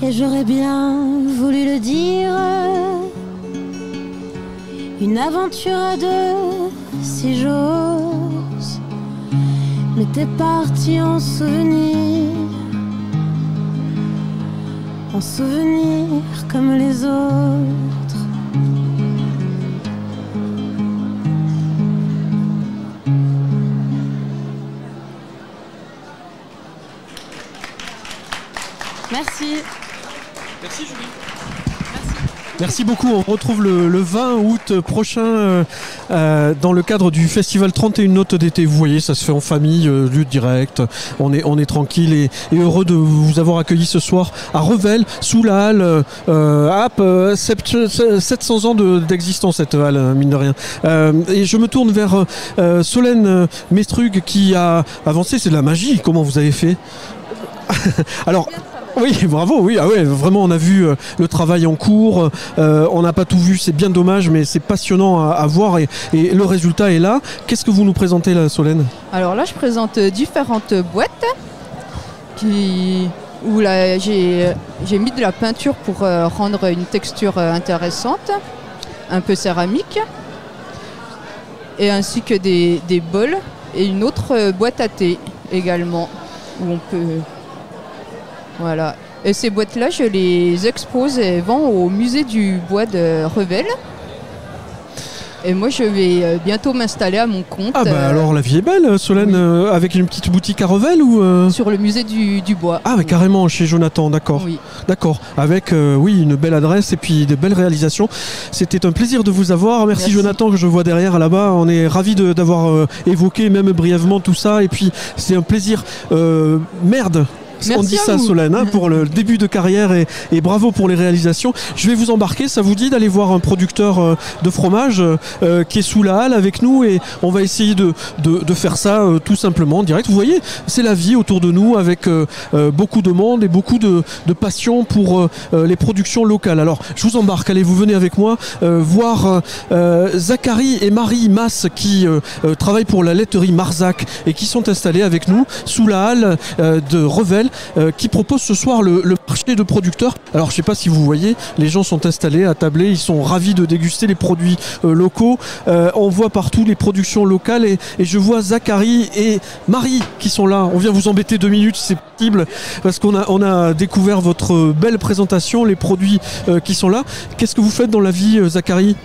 Speaker 7: Et j'aurais bien voulu le dire, une aventure à deux, si j'ose, mais t'es parti en souvenir comme les autres.
Speaker 6: Merci.
Speaker 13: Merci Julie.
Speaker 1: Merci beaucoup. On retrouve le 20 août prochain dans le cadre du festival 31 notes d'été. Vous voyez, ça se fait en famille, lieu direct. On est tranquille et heureux de vous avoir accueilli ce soir à Revel, sous la halle. 700 ans d'existence cette halle, mine de rien. Et je me tourne vers Solène Mestrug qui a avancé. C'est de la magie. Comment vous avez fait? Alors. Oui, bravo, oui, ah ouais, vraiment on a vu le travail en cours, on n'a pas tout vu, c'est bien dommage, mais c'est passionnant à voir et le résultat est là. Qu'est-ce que vous nous présentez là, Solène?
Speaker 8: Alors là, je présente différentes boîtes où là, j'ai mis de la peinture pour rendre une texture intéressante, un peu céramique, et ainsi que des bols et une autre boîte à thé également, où on peut... Voilà. Et ces boîtes-là, je les expose et vends au musée du bois de Revel. Et moi, je vais bientôt m'installer à mon compte.
Speaker 1: Ah bah alors la vie est belle, Solène, oui. Avec une petite boutique à Revel ou
Speaker 8: Sur le musée du bois.
Speaker 1: Ah mais carrément, chez Jonathan, d'accord.
Speaker 8: Oui.
Speaker 1: D'accord, avec oui, une belle adresse et puis de belles réalisations. C'était un plaisir de vous avoir. Merci. Jonathan que je vois derrière là-bas. On est ravis d'avoir évoqué même brièvement tout ça. Et puis c'est un plaisir. Merde.
Speaker 8: Merci,
Speaker 1: on dit ça, Solène, hein, pour le début de carrière et bravo pour les réalisations. Je vais vous embarquer, ça vous dit d'aller voir un producteur de fromage qui est sous la halle avec nous et on va essayer de faire ça tout simplement en direct. Vous voyez, c'est la vie autour de nous avec beaucoup de monde et beaucoup de passion pour les productions locales. Alors, je vous embarque, allez, vous venez avec moi voir Zachary et Marie Masse qui travaillent pour la laiterie Marzac et qui sont installés avec nous sous la halle de Revel. Qui propose ce soir le marché de producteurs. Alors je ne sais pas si vous voyez, les gens sont installés, attablés, ils sont ravis de déguster les produits locaux. On voit partout les productions locales et je vois Zachary et Marie qui sont là. On vient vous embêter 2 minutes, c'est possible, parce qu'on a découvert votre belle présentation, les produits qui sont là. Qu'est-ce que vous faites dans la vie, Zachary ?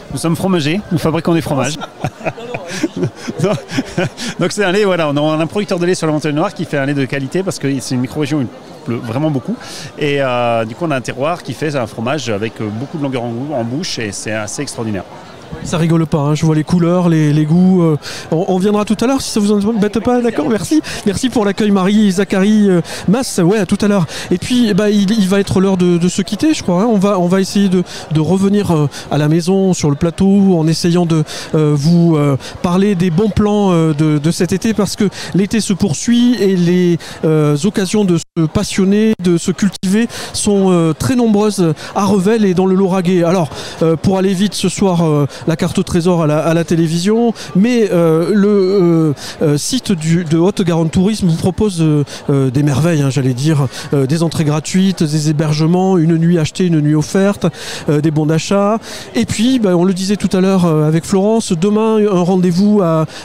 Speaker 2: Nous sommes fromagers, nous fabriquons des fromages. Donc c'est un lait, voilà, on a un producteur de lait sur la montagne noire qui fait un lait de qualité parce que c'est une micro-région où il pleut vraiment beaucoup. Et du coup on a un terroir qui fait un fromage avec beaucoup de longueur en bouche et c'est assez extraordinaire.
Speaker 1: Ça rigole pas, hein. Je vois les couleurs, les goûts. On viendra tout à l'heure si ça vous embête pas, d'accord. Merci. Merci pour l'accueil, Marie, Zachary, Mas. Ouais, à tout à l'heure. Et puis, il va être l'heure de se quitter, je crois. Hein. On va essayer de revenir à la maison, sur le plateau, en essayant de vous parler des bons plans de cet été, parce que l'été se poursuit et les occasions de se passionner, de se cultiver sont très nombreuses à Revel et dans le Lauragais. Alors, pour aller vite ce soir, la carte au trésor à la télévision, mais le site de Haute-Garonne Tourisme vous propose des merveilles, hein, j'allais dire, des entrées gratuites, des hébergements, une nuit achetée, une nuit offerte, des bons d'achat. Et puis, on le disait tout à l'heure avec Florence, demain un rendez-vous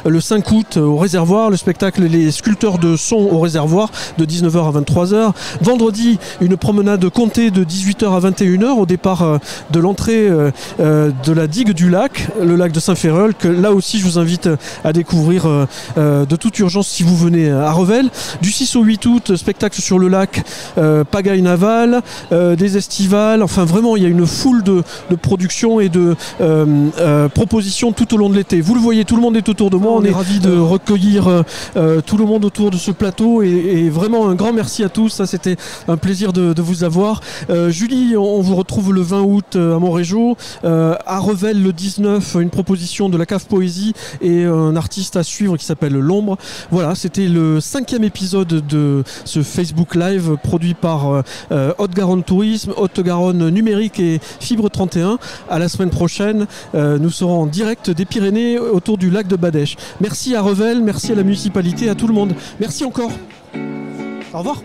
Speaker 1: le 5 août au Réservoir, le spectacle Les Sculpteurs de Son au Réservoir de 19h à 23h. Vendredi, une promenade comptée de 18h à 21h au départ de l'entrée de la digue du lac, le lac de Saint-Ferréol, que là aussi je vous invite à découvrir de toute urgence si vous venez à Revel. Du 6 au 8 août, spectacle sur le lac, pagaille navale, des estivales, enfin vraiment il y a une foule de productions et de propositions tout au long de l'été. Vous le voyez, tout le monde est autour de moi, on est ravis de recueillir tout le monde autour de ce plateau et vraiment un grand merci à tous, ça c'était un plaisir de vous avoir. Julie, on vous retrouve le 20 août à Montrégeau, à Revel le 19, une proposition de la Cave Poésie et un artiste à suivre qui s'appelle L'Ombre. Voilà, c'était le 5e épisode de ce Facebook Live produit par Haute-Garonne Tourisme, Haute-Garonne Numérique et Fibre 31. À la semaine prochaine, nous serons en direct des Pyrénées autour du lac de Badèche. Merci à Revel, merci à la municipalité, à tout le monde. Merci encore. Au revoir.